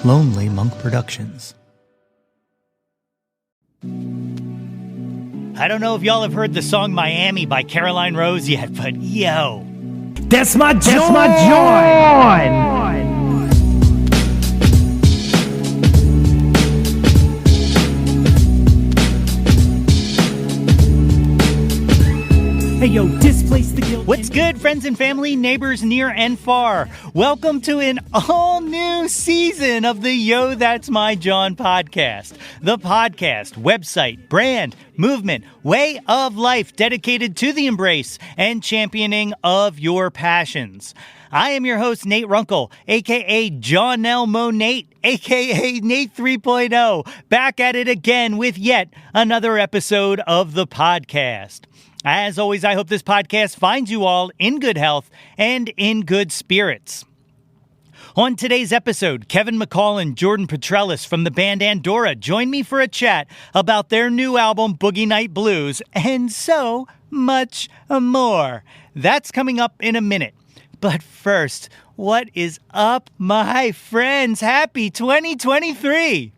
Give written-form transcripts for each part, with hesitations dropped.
Lonely Monk Productions. I don't know if y'all have heard the song Miami by Caroline Rose yet, but yo. That's my Jawn! Hey yo, displace the guilt. What's good, friends and family, neighbors near and far? Welcome to an all-new season of the Yo, That's My Jawn podcast. The podcast, website, brand, movement, way of life dedicated to the embrace and championing of your passions. I am your host, Nate Runkle, a.k.a. John Elmo Nate, a.k.a. Nate 3.0, back at it again with yet another episode of the podcast. As always, I hope this podcast finds you all in good health and in good spirits. On today's episode, Kevin McCall and Jordan Petrellis from the band Andorra join me for a chat about their new album, Boogie Night Blues, and so much more. That's coming up in a minute. But first, what is up, my friends? Happy 2023!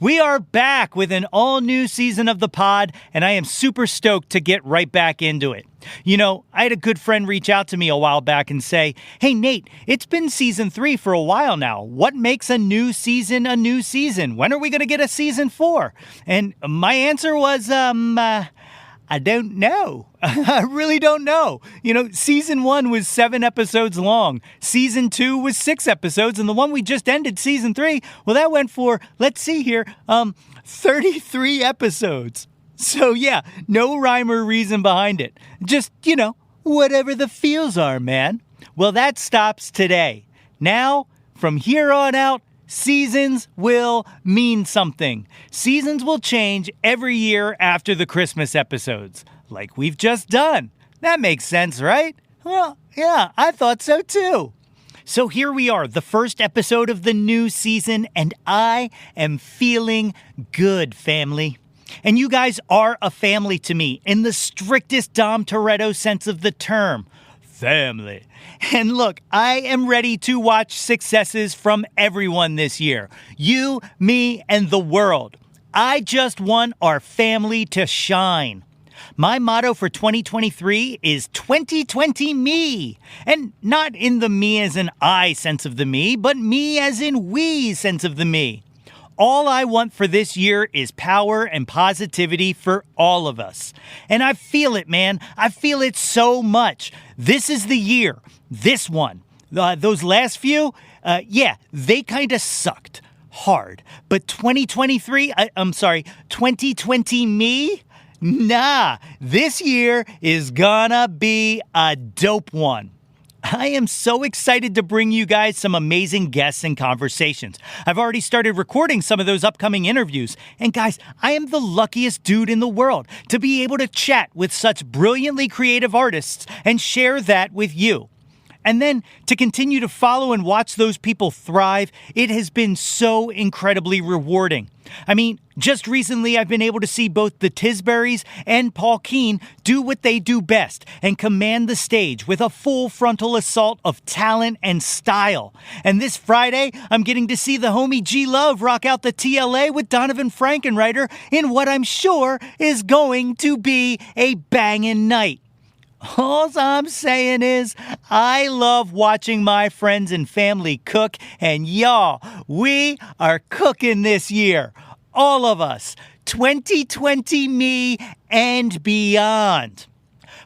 We are back with an all-new season of the pod, and I am super stoked to get right back into it. You know, I had a good friend reach out to me a while back and say, "Hey, Nate, it's been season 3 for a while now. What makes a new season a new season? When are we going to get a season 4? And my answer was, I don't know. I really don't know. You know, season 1 was 7 episodes long. Season 2 was 6 episodes. And the one we just ended, season 3, well, that went for, let's see here, 33 episodes. So yeah, no rhyme or reason behind it. Just, you know, whatever the feels are, man. Well, that stops today. Now, from here on out, seasons will mean something. Seasons will change every year after the Christmas episodes, like we've just done. That makes sense, right? Well, yeah, I thought so too. So here we are, the first episode of the new season, and I am feeling good, family. And you guys are a family to me in the strictest Dom Toretto sense of the term. Family. And look, I am ready to watch successes from everyone this year. You, me, and the world. I just want our family to shine. My motto for 2023 is 2020 me. And not in the me as in I sense of the me, but me as in we sense of the me. All I want for this year is power and positivity for all of us. And I feel it, man. I feel it so much. This is the year. This one. Those last few, they kind of sucked hard. But 2020 me? Nah, this year is gonna be a dope one. I am so excited to bring you guys some amazing guests and conversations. I've already started recording some of those upcoming interviews. And guys, I am the luckiest dude in the world to be able to chat with such brilliantly creative artists and share that with you. And then to continue to follow and watch those people thrive, it has been so incredibly rewarding. I mean, just recently I've been able to see both the Tisburys and Paul Keen do what they do best and command the stage with a full frontal assault of talent and style. And this Friday, I'm getting to see the homie G Love rock out the TLA with Donovan Frankenreiter in what I'm sure is going to be a banging night. All I'm saying is, I love watching my friends and family cook, and y'all, we are cooking this year. All of us. 2020 me and beyond.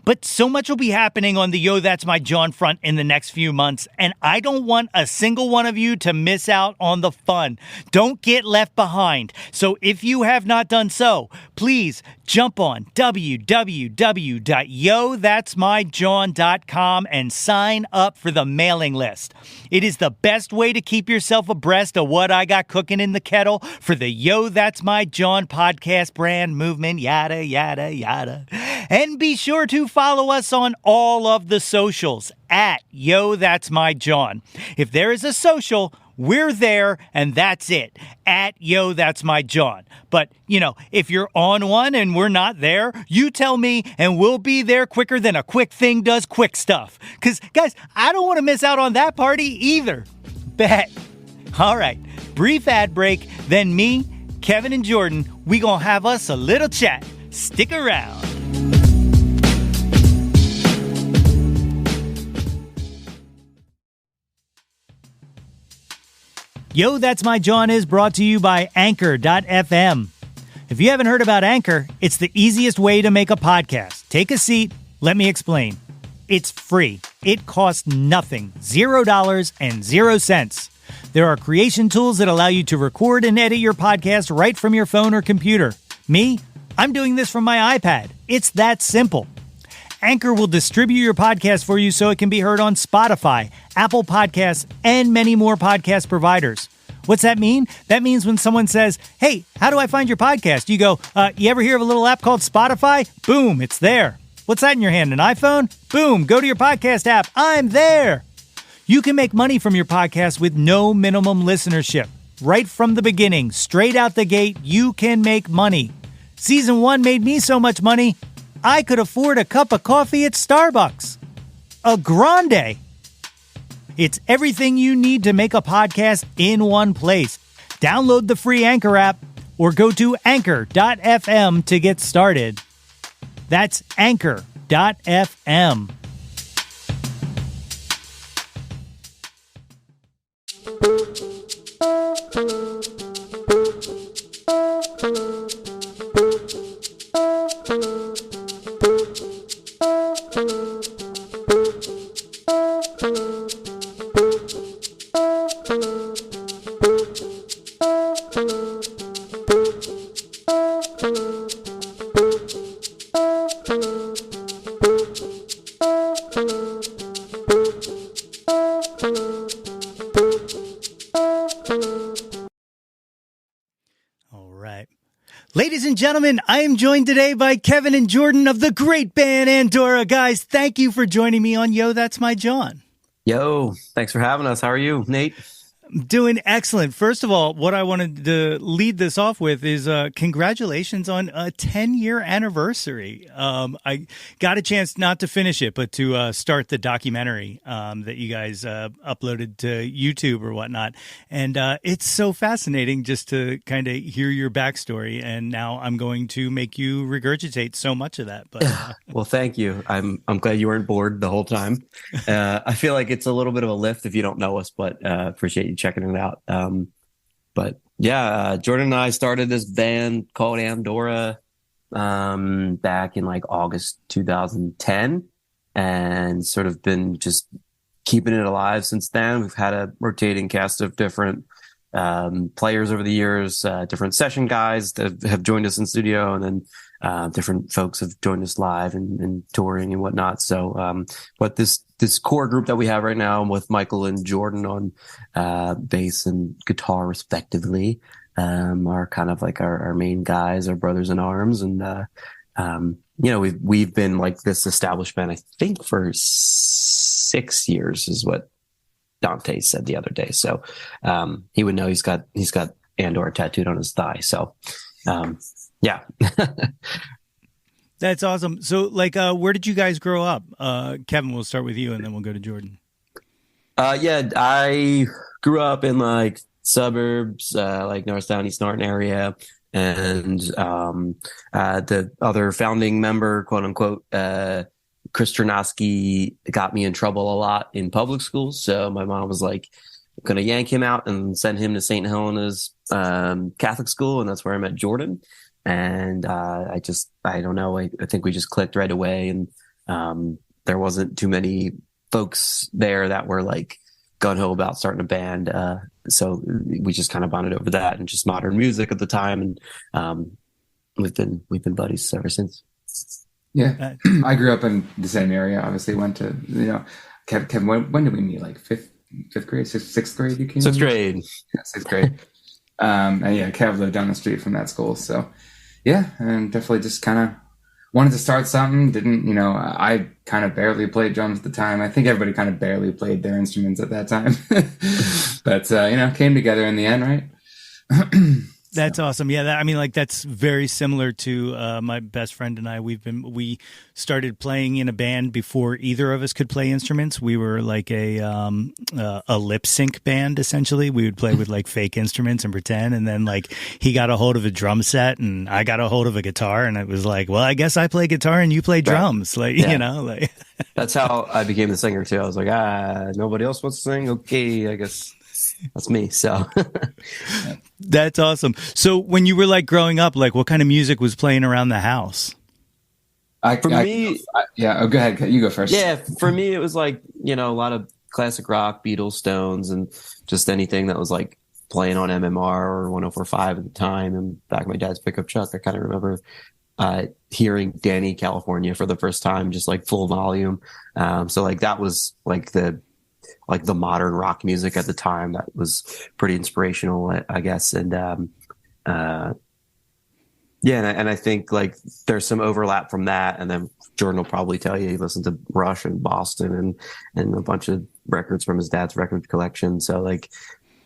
But so much will be happening on the Yo, That's My Jawn front in the next few months, and I don't want a single one of you to miss out on the fun. Don't get left behind. So if you have not done so, please jump on www.yothat'smyjawn.com and sign up for the mailing list. It is the best way to keep yourself abreast of what I got cooking in the kettle for the Yo, That's My Jawn podcast, brand, movement, yada, yada, yada. And be sure to follow us on all of the socials at Yo, That's My Jawn. If there is a social, we're there, and that's it. At Yo, That's My Jawn. But, you know, if you're on one and we're not there, you tell me, and we'll be there quicker than a quick thing does quick stuff. Because, guys, I don't want to miss out on that party either. Bet. All right. brief ad break, then me, Kevin, and Jordan, we gonna have us a little chat. Stick around. Yo, That's My Jawn is brought to you by Anchor.fm. If you haven't heard about Anchor, it's the easiest way to make a podcast. Take a seat. Let me explain. It's free. It costs nothing. $0 and 0 cents. There are creation tools that allow you to record and edit your podcast right from your phone or computer. Me, I'm doing this from my iPad. It's that simple. Anchor will distribute your podcast for you so it can be heard on Spotify, Apple Podcasts, and many more podcast providers. What's that mean? That means when someone says, hey, how do I find your podcast? You go, you ever hear of a little app called Spotify? Boom, it's there. What's that in your hand, an iPhone? Boom, go to your podcast app. I'm there. You can make money from your podcast with no minimum listenership. Right from the beginning, straight out the gate, you can make money. Season 1 made me so much money, I could afford a cup of coffee at Starbucks. A grande. It's everything you need to make a podcast in one place. Download the free Anchor app or go to Anchor.fm to get started. That's Anchor.fm. Ladies and gentlemen, I am joined today by Kevin and Jordan of the great band Andorra. Guys, thank you for joining me on Yo, That's My Jawn. Yo, thanks for having us. How are you, Nate? Doing excellent. First of all, what I wanted to lead this off with is congratulations on a 10-year anniversary. I got a chance not to finish it, but to start the documentary that you guys uploaded to YouTube or whatnot. And it's so fascinating just to kind of hear your backstory. And now I'm going to make you regurgitate so much of that. But well, thank you. I'm glad you weren't bored the whole time. I feel like it's a little bit of a lift if you don't know us, but appreciate you checking it out. But yeah, Jordan and I started this band called Andorra back in like August 2010 and sort of been just keeping it alive since then. We've had a rotating cast of different players over the years, different session guys that have joined us in studio, and then different folks have joined us live and touring and whatnot. So what this core group that we have right now with Michael and Jordan on bass and guitar respectively are kind of like our main guys, our brothers in arms. And you know, we've been like this established band, I think, for 6 years is what Dante said the other day. So he would know. He's got Andorra tattooed on his thigh. So yeah. That's awesome. So like, where did you guys grow up? Kevin, we'll start with you and then we'll go to Jordan. Yeah, I grew up in like suburbs, like Norristown, East Norton area. And the other founding member, quote unquote, Chris Chernosky, got me in trouble a lot in public schools. So my mom was like, going to yank him out and send him to St. Helena's Catholic school. And that's where I met Jordan. And I don't know, I think we just clicked right away. And there wasn't too many folks there that were like gung-ho about starting a band. So we just kind of bonded over that and just modern music at the time. And we've been buddies ever since. Yeah. I grew up in the same area, obviously went to, Kevin, when did we meet? Like fifth grade, sixth grade you came? Sixth grade. Yeah, sixth grade. And yeah, Kev lived down the street from that school. So yeah, and definitely just kind of wanted to start something. Didn't, I kind of barely played drums at the time. I think everybody kind of barely played their instruments at that time. But, came together in the end, right? That's awesome. Yeah, I mean, like that's very similar to my best friend and I. We started playing in a band before either of us could play instruments. We were like a lip sync band essentially. We would play with like fake instruments and pretend. And then like he got a hold of a drum set and I got a hold of a guitar, and it was like, well, I guess I play guitar and you play drums. Like like that's how I became the singer too. I was like, nobody else wants to sing. Okay, I guess that's me. So that's awesome. So when you were like growing up, like what kind of music was playing around the house? Oh, go ahead. You go first. Yeah, for me, it was like, a lot of classic rock, Beatles, Stones, and just anything that was like playing on MMR or 104.5 at the time. And back in my dad's pickup truck, I kind of remember hearing Danny California for the first time, just like full volume. So like that was like the modern rock music at the time. That was pretty inspirational, I guess. And and I think like there's some overlap from that. And then Jordan will probably tell you he listened to Rush and Boston and a bunch of records from his dad's record collection. So like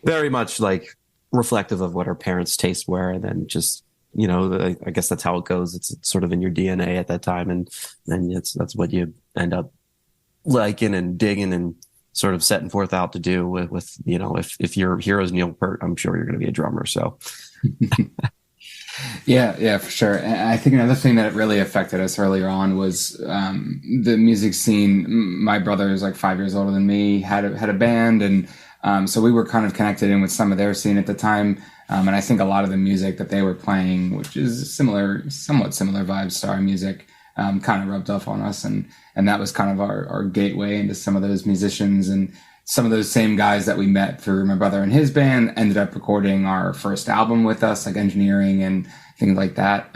very much like reflective of what our parents' tastes were. And then just, I guess that's how it goes. It's sort of in your DNA at that time. And that's what you end up liking and digging and sort of setting forth out to do with if your hero's Neil Peart, I'm sure you're going to be a drummer. So yeah, for sure. And I think another thing that really affected us earlier on was the music scene. My brother is like 5 years older than me, had a band, and so we were kind of connected in with some of their scene at the time. And I think a lot of the music that they were playing, which is somewhat similar vibes to our music, kind of rubbed off on us, and that was kind of our gateway into some of those musicians, and some of those same guys that we met through my brother and his band ended up recording our first album with us, like engineering and things like that.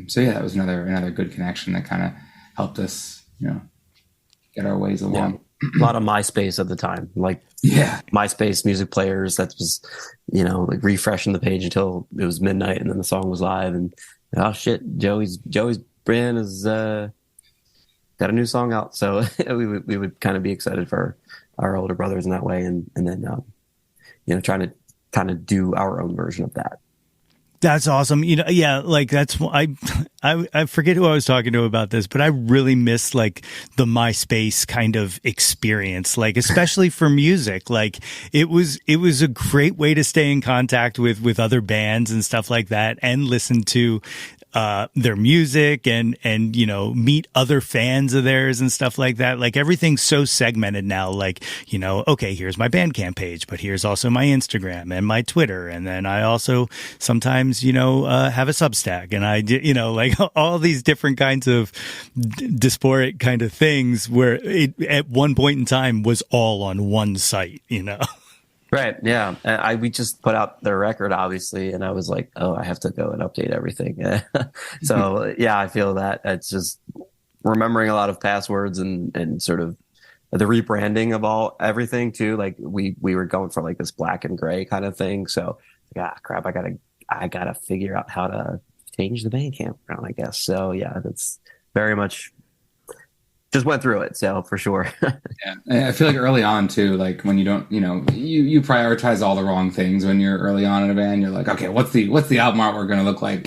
So yeah, that was another good connection that kind of helped us, get our ways along. Yeah. A lot of MySpace at the time, like MySpace music players. That was, like refreshing the page until it was midnight, and then the song was live, and oh shit, Joey's brand has got a new song out. So we would kind of be excited for our older brothers in that way, and then trying to kind of do our own version of that. That's awesome. Like that's I forget who I was talking to about this, but I really miss like the MySpace kind of experience, like especially for music. Like it was a great way to stay in contact with other bands and stuff like that, and listen to their music and meet other fans of theirs and stuff like that. Like everything's so segmented now, like, okay, here's my Bandcamp page, but here's also my Instagram and my Twitter. And then I also sometimes, have a Substack, and I did, like all these different kinds of disparate kind of things where it at one point in time was all on one site, Right. Yeah. We just put out their record, obviously, and I was like, oh, I have to go and update everything. So yeah, I feel that it's just remembering a lot of passwords and sort of the rebranding of everything too. Like we were going for like this black and gray kind of thing. So crap, I gotta figure out how to change the Bandcamp around, I guess. So yeah, that's very much just went through it, so for sure. Yeah, I feel like early on too, like when you don't, you prioritize all the wrong things when you're early on in a band. You're like, okay, what's the album artwork going to look like?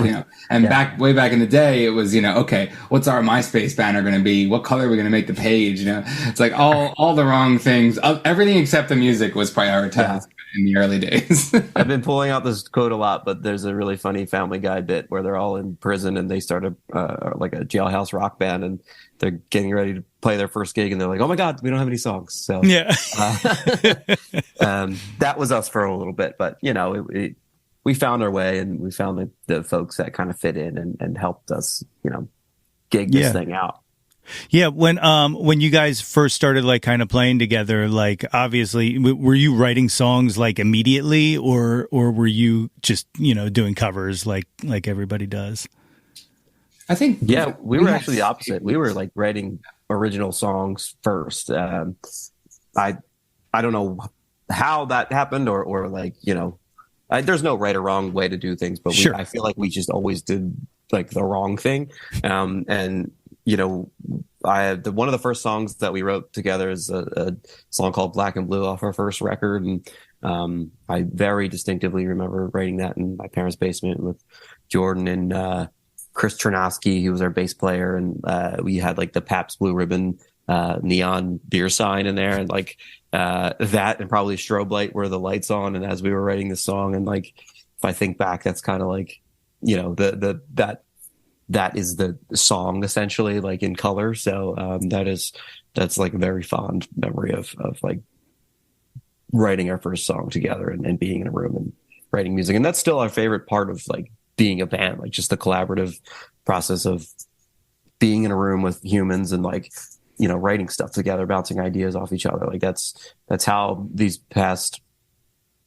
And way back in the day, it was, okay, what's our MySpace banner going to be? What color are we going to make the page? It's like all the wrong things. Everything except the music was prioritized in the early days. I've been pulling out this quote a lot, but there's a really funny Family Guy bit where they're all in prison and they start like a jailhouse rock band, and they're getting ready to play their first gig, and they're like, oh my God, we don't have any songs. So that was us for a little bit, but we found our way, and we found the folks that kind of fit in and helped us, gig this thing out. Yeah, when you guys first started like kind of playing together, like obviously were you writing songs like immediately, or were you just doing covers like everybody does? I think we were actually the opposite. We were like writing original songs first. I don't know how that happened, or like there's no right or wrong way to do things, but I feel like we just always did like the wrong thing, and you know, one of the first songs that we wrote together is a song called Black and Blue off our first record. And I very distinctively remember writing that in my parents' basement with Jordan and Chris Chernovsky, who was our bass player. And we had like the Pabst Blue Ribbon neon beer sign in there, and like that, and probably strobe light where the lights on. And as we were writing the song, and like if I think back, that's kind of like, you know, that is the song essentially, like in color. So that's like a very fond memory of like writing our first song together and being in a room and writing music. And that's still our favorite part of like being a band, like just the collaborative process of being in a room with humans and like, you know, writing stuff together, bouncing ideas off each other. Like that's how these past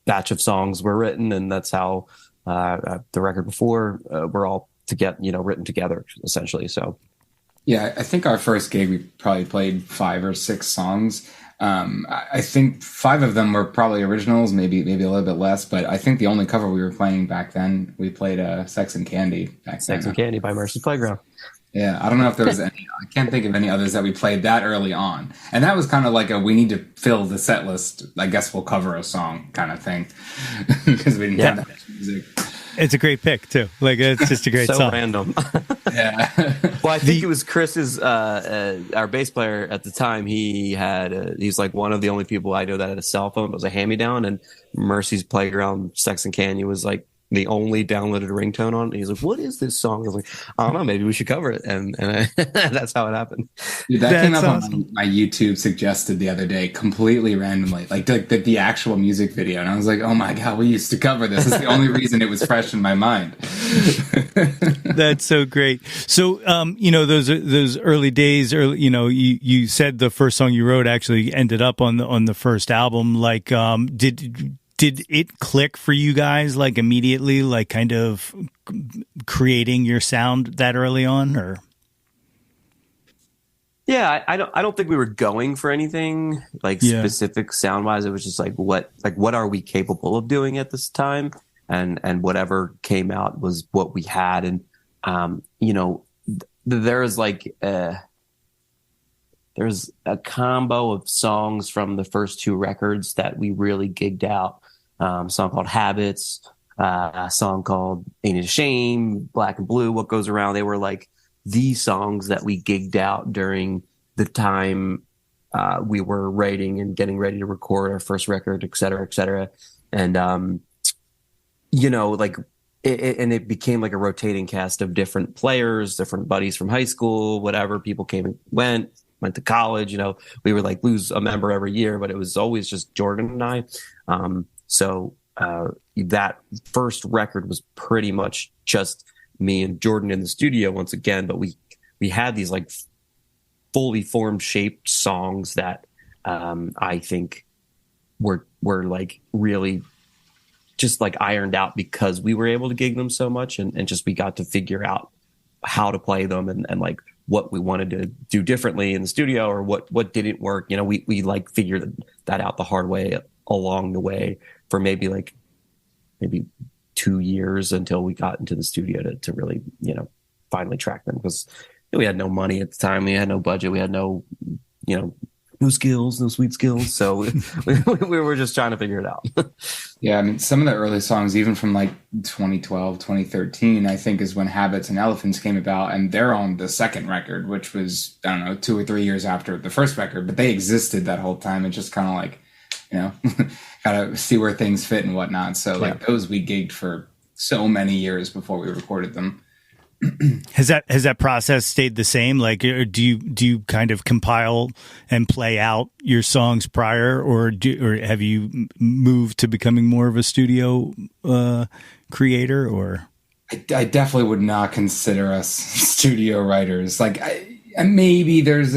batch of songs were written. And that's how the record before were all written together essentially. So yeah, I think our first gig we probably played 5 or 6 songs. I think 5 of them were probably originals, maybe a little bit less, but I think the only cover we were playing back then, we played Sex and Candy back Sex and Candy by Mercy's Playground. Yeah, I don't know if there was any. I can't think of any others that we played that early on, and that was kind of like we need to fill the set list. I guess we'll cover a song kind of thing because we didn't have that much music. It's a great pick too. Like it's just a great so song. Random. Yeah. Well, I think it was Chris's, our bass player at the time. He's like one of the only people I know that had a cell phone. It was a hand-me-down, and Mercy's Playground, Sex and Candy was like the only downloaded ringtone on it. He's like, "What is this song?" I was like, "I don't know. Maybe we should cover it." And that's how it happened. Dude, that came up on my YouTube suggested the other day, completely randomly, like the actual music video, and I was like, "Oh my god, we used to cover this." It's the only reason it was fresh in my mind. That's so great. So, you know, those early days, you said the first song you wrote actually ended up on the first album. Like, did it click for you guys like immediately, like kind of creating your sound that early on, or? Yeah, I don't think we were going for anything like specific sound wise. It was just like what are we capable of doing at this time, and whatever came out was what we had. And you know, there's a combo of songs from the first 2 records that we really gigged out. A song called Habits, a song called Ain't It a Shame, Black and Blue, What Goes Around. They were like the songs that we gigged out during the time we were writing and getting ready to record our first record, et cetera, et cetera. And, you know, like, it became like a rotating cast of different players, different buddies from high school, whatever. People came and went to college. You know, we would like lose a member every year, but it was always just Jordan and I. So that first record was pretty much just me and Jordan in the studio once again, but we had these like fully formed shaped songs that I think were like really just like ironed out because we were able to gig them so much, and just we got to figure out how to play them and like what we wanted to do differently in the studio, or what didn't work. You know, we like figured that out the hard way along the way for maybe 2 years until we got into the studio to really, you know, finally track them, because we had no money at the time. We had no budget. We had no skills, no sweet skills. So we were just trying to figure it out. Yeah, I mean, some of the early songs, even from like 2012, 2013, I think is when Habits and Elephants came about, and they're on the second record, which was, I don't know, 2 or 3 years after the first record, but they existed that whole time. It's just kind of like, you know, gotta see where things fit and whatnot. So like those we gigged for so many years before we recorded them. Has that process stayed the same? Like, or do you kind of compile and play out your songs prior, or have you moved to becoming more of a studio creator? Or I definitely would not consider us studio writers. Like, maybe there's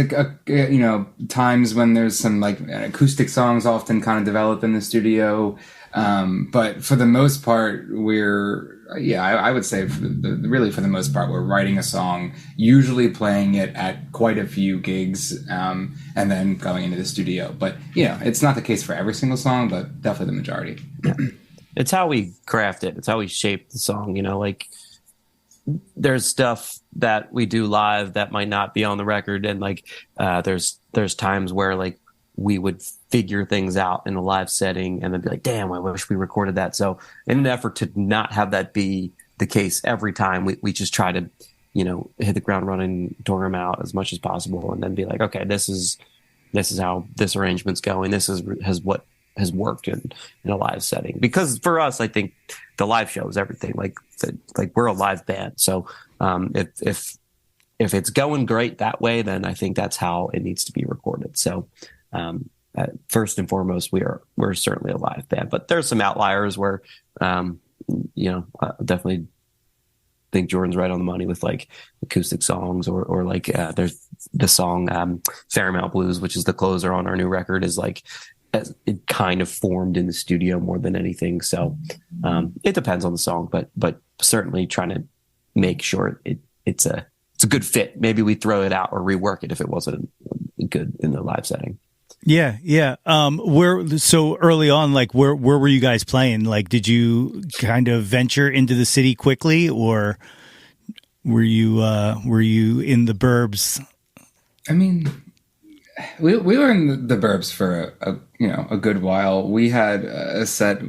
times when there's some like acoustic songs often kind of develop in the studio, but for the most part I would say for the most part, we're writing a song, usually playing it at quite a few gigs, and then going into the studio. But, you know, it's not the case for every single song, but definitely the majority. It's how we craft it. It's how we shape the song, you know, like there's stuff that we do live that might not be on the record, and like there's times where like we would figure things out in a live setting and then be like, damn, I wish we recorded that. So in an effort to not have that be the case every time, we just try to, hit the ground running, tour them out as much as possible, and then be like, okay, this is how this arrangement's going. This has what has worked in a live setting. Because for us, I think the live show is everything. Like we're a live band. So if it's going great that way, then I think that's how it needs to be recorded. So first and foremost, we're certainly a live band, but there's some outliers where, I definitely think Jordan's right on the money with like acoustic songs or like, there's the song, Fairmount Blues, which is the closer on our new record, is like, it kind of formed in the studio more than anything. So, it depends on the song, but certainly trying to make sure it's a good fit. Maybe we throw it out or rework it if it wasn't good in the live setting. Yeah. Yeah. So early on, like where were you guys playing? Like, did you kind of venture into the city quickly, or were you in the burbs? I mean, we were in the burbs for a good while. We had a set,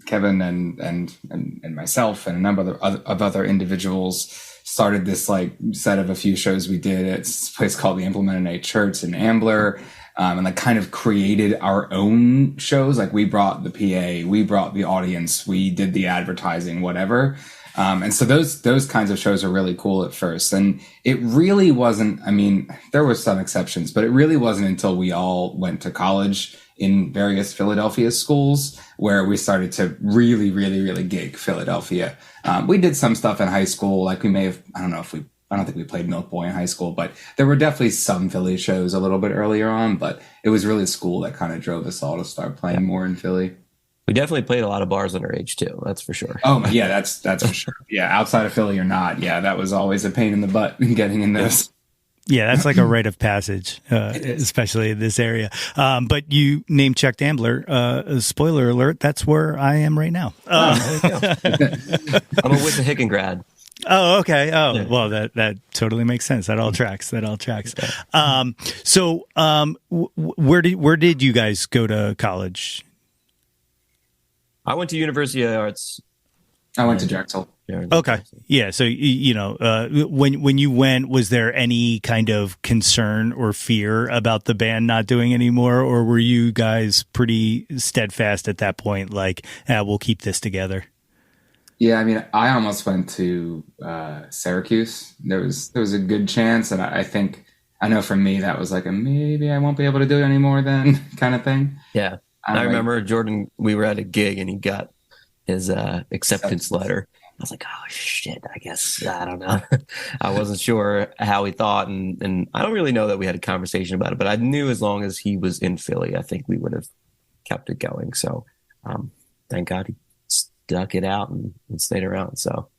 Kevin and myself and a number of other individuals started this like set of a few shows we did at this place called the Implemented Church in Ambler, and like kind of created our own shows. Like we brought the PA, we brought the audience, we did the advertising, whatever. And so those kinds of shows are really cool at first. And it really wasn't, I mean, there were some exceptions, but it really wasn't until we all went to college in various Philadelphia schools where we started to really, really, really gig Philadelphia. We did some stuff in high school. Like we may have, I don't think we played Milk Boy in high school, but there were definitely some Philly shows a little bit earlier on, but it was really school that kind of drove us all to start playing more in Philly. We definitely played a lot of bars underage too. That's for sure. Oh yeah, that's for sure. Yeah, outside of Philly or not. Yeah, that was always a pain in the butt getting in those. Yeah, that's like a rite of passage, especially in this area. But you name checked Ambler. Spoiler alert, that's where I am right now. There you go. I'm with the Hicken grad. Oh, okay. Oh, yeah. Well, that totally makes sense. That all tracks. So, where did you guys go to college? I went to University of the Arts. I went to Drexel. Okay. Yeah. So, when you went, was there any kind of concern or fear about the band not doing anymore? Or were you guys pretty steadfast at that point? Like, we'll keep this together. Yeah. I mean, I almost went to Syracuse. There was a good chance. And I know for me, that was like maybe I won't be able to do it anymore then kind of thing. Yeah. I remember Jordan, we were at a gig and he got his acceptance letter. I was like, oh shit, I guess, I don't know. I wasn't sure how he thought. And I don't really know that we had a conversation about it, but I knew as long as he was in Philly, I think we would have kept it going. So thank God he stuck it out and stayed around. So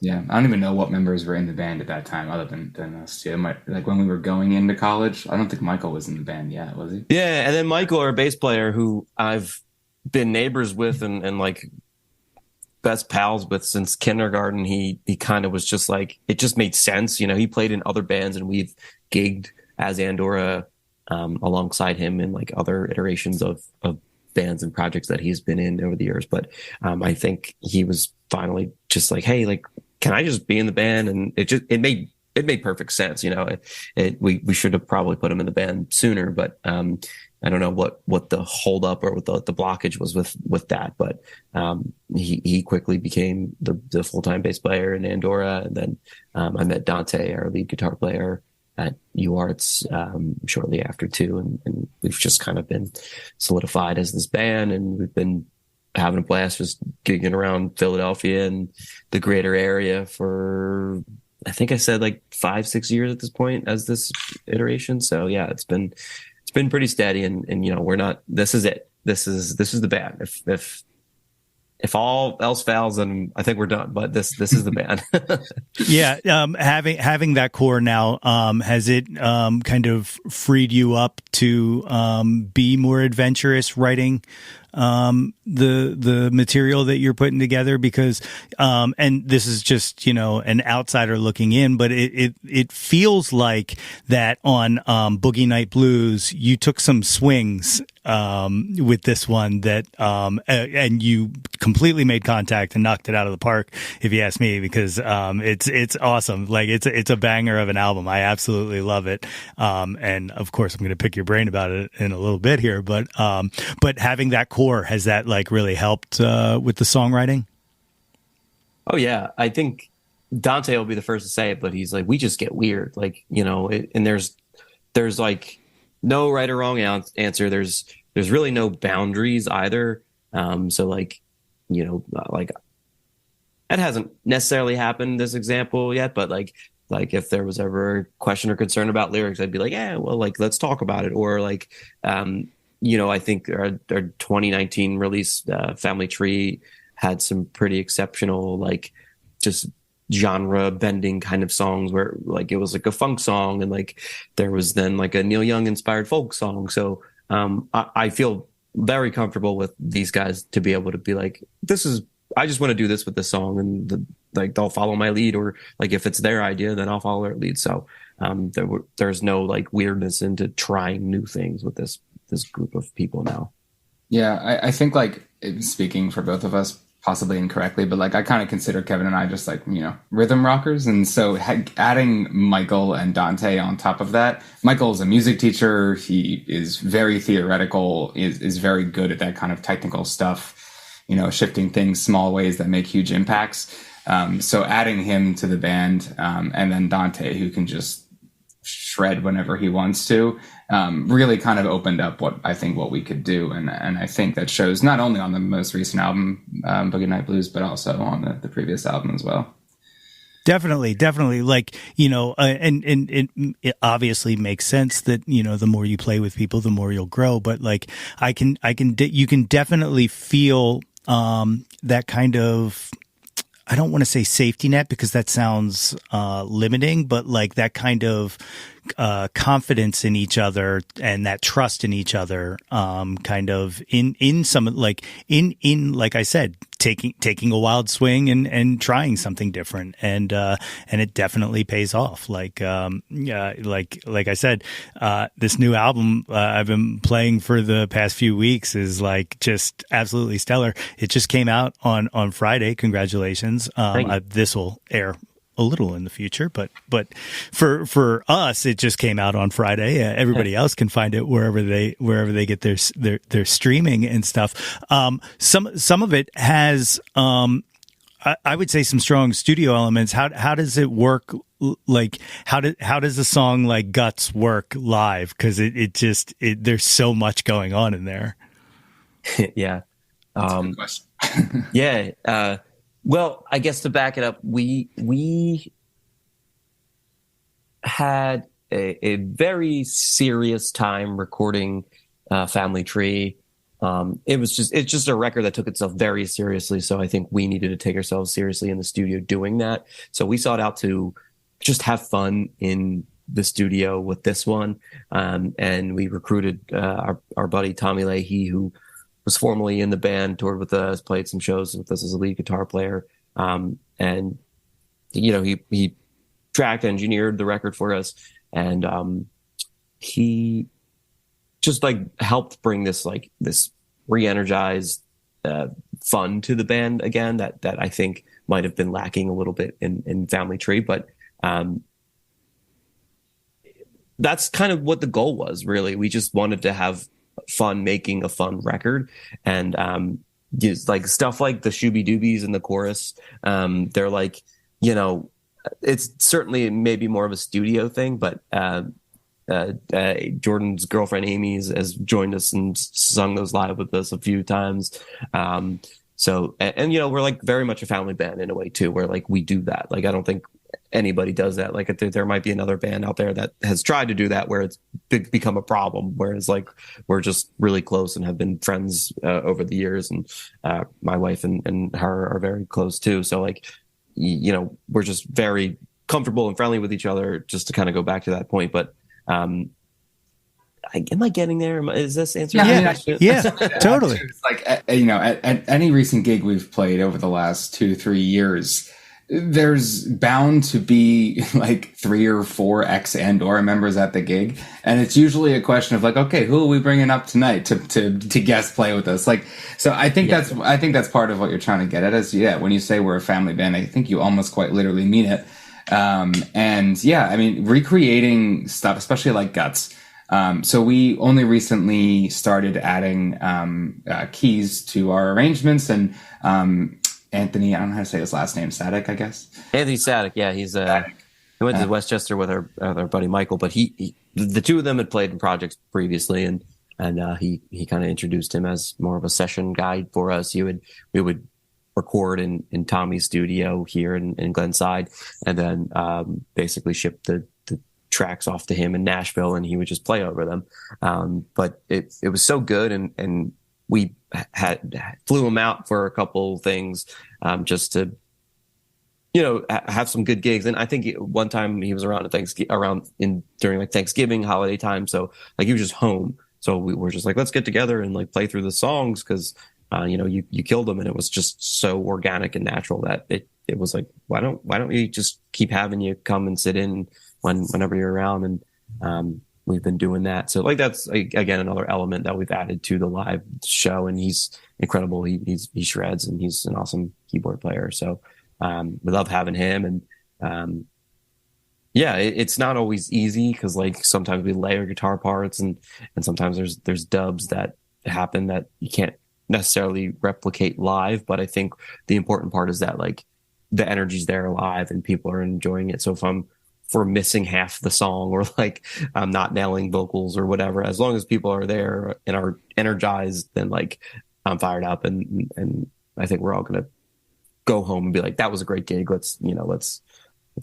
yeah, I don't even know what members were in the band at that time other than us two. Like when we were going into college, I don't think Michael was in the band yet, was he? Yeah, and then Michael, our bass player, who I've been neighbors with and like best pals with since kindergarten, he kind of was just like, it just made sense. He played in other bands and we've gigged as Andorra alongside him in like other iterations of bands and projects that he's been in over the years. But I think he was finally just like, hey, like, can I just be in the band? And it made perfect sense. We should have probably put him in the band sooner, but I don't know what the hold up or what the blockage was with that, but he quickly became the full-time bass player in Andorra. And then I met Dante, our lead guitar player, at UArts shortly after too, and we've just kind of been solidified as this band, and we've been having a blast just gigging around Philadelphia and the greater area for, I think I said like 5-6 years at this point as this iteration. So yeah, it's been pretty steady, and we're not, this is it. This is the band. if all else fails, then I think we're done. But this is the band. Yeah, having that core now, has it kind of freed you up to be more adventurous writing the material that you're putting together? Because and this is just, you know, an outsider looking in, but it feels like that on Boogie Night Blues you took some swings with this one that and you completely made contact and knocked it out of the park, if you ask me, because it's awesome. Like it's a banger of an album. I absolutely love it. And of course I'm going to pick your brain about it in a little bit here, but having that core, has that like really helped with the songwriting? Oh yeah, I think Dante will be the first to say it, but he's like, we just get weird, like, you know, and there's like no right or wrong answer. There's really no boundaries either. So like, you know, like that hasn't necessarily happened, this example yet, but like if there was ever a question or concern about lyrics, I'd be like, yeah, well, like, let's talk about it. Or like, you know, I think our 2019 release, Family Tree, had some pretty exceptional, like, just genre bending kind of songs where like it was like a funk song and like there was then like a Neil Young inspired folk song. So I feel very comfortable with these guys to be able to be like, I just want to do this with this song, and like they'll follow my lead, or like if it's their idea, then I'll follow their lead. So there's no like weirdness into trying new things with this group of people now. Yeah, I think, like, speaking for both of us, possibly incorrectly, but like I kind of consider Kevin and I just like, you know, rhythm rockers. And so adding Michael and Dante on top of that, Michael is a music teacher. He is very theoretical, is very good at that kind of technical stuff, you know, shifting things small ways that make huge impacts. So adding him to the band, and then Dante, who can just shred whenever he wants to, really kind of opened up what we could do. And I think that shows not only on the most recent album, Boogie Night Blues, but also on the previous album as well. Definitely. Like, you know, and it obviously makes sense that, you know, the more you play with people, the more you'll grow. But like, you can definitely feel, that kind of, I don't want to say safety net because that sounds limiting, but like that kind of confidence in each other and that trust in each other, kind of in some, like in like I said, taking a wild swing and trying something different, and it definitely pays off. Like I said, this new album I've been playing for the past few weeks is like just absolutely stellar. It just came out on Friday. Congratulations. This will air a little in the future, but for us, it just came out on Friday. Everybody else can find it wherever they get their streaming and stuff. Some of it has, I would say, some strong studio elements. How does it work? Like how does the song like Guts work live? Because it just there's so much going on in there. Yeah. That's a good question. Yeah. Well, I guess to back it up, we had a very serious time recording Family Tree. It's just a record that took itself very seriously. So I think we needed to take ourselves seriously in the studio doing that. So we sought out to just have fun in the studio with this one. And we recruited our buddy Tommy Leahy, who was formerly in the band, toured with us, played some shows with us as a lead guitar player. And, you know, he tracked, engineered the record for us. And he just like helped bring this re-energized fun to the band again that I think might have been lacking a little bit in Family Tree. But that's kind of what the goal was, really. We just wanted to have fun making a fun record, and just like stuff like the shooby doobies in the chorus, they're like, you know, it's certainly maybe more of a studio thing, but Jordan's girlfriend Amy has joined us and sung those live with us a few times. So you know, we're like very much a family band in a way too, where like we do that. Like I don't think anybody does that. Like there might be another band out there that has tried to do that where it's become a problem, whereas like we're just really close and have been friends over the years, and my wife and her are very close too. So like, you know, we're just very comfortable and friendly with each other, just to kind of go back to that point. But am I getting there? Is this answering? Yeah, totally. It's like, you know, at any recent gig we've played over the last 2-3 years, there's bound to be like 3 or 4 ex-Andorra members at the gig, and it's usually a question of like, okay, who are we bringing up tonight to guest play with us? Like, so I think that's part of what you're trying to get at. Is when you say we're a family band, I think you almost quite literally mean it. And yeah, I mean, recreating stuff, especially like Guts. So we only recently started adding keys to our arrangements, and Anthony, I don't know how to say his last name, Sadek, I guess. Anthony Sadek, yeah, he went to Westchester with our buddy Michael, but he the two of them had played in projects previously, and he kind of introduced him as more of a session guide for us. We would record in Tommy's studio here in Glenside, and then basically ship the tracks off to him in Nashville, and he would just play over them. But it was so good, and we flew him out for a couple things, just to, you know, have some good gigs. And I think one time he was around during like Thanksgiving holiday time. So like he was just home. So we were just like, let's get together and like play through the songs. Cause, you know, you killed them, and it was just so organic and natural that it was like, why don't we just keep having you come and sit in whenever you're around? And, we've been doing that. So like, that's again, another element that we've added to the live show, and he's incredible. He shreds, and he's an awesome keyboard player. So, we love having him. And, yeah, it's not always easy, cause like sometimes we layer guitar parts, and sometimes there's dubs that happen that you can't necessarily replicate live. But I think the important part is that like the energy's there live and people are enjoying it. So if we're missing half the song, or like I'm not nailing vocals or whatever, as long as people are there and are energized, then like I'm fired up, and I think we're all gonna go home and be like, that was a great gig. Let's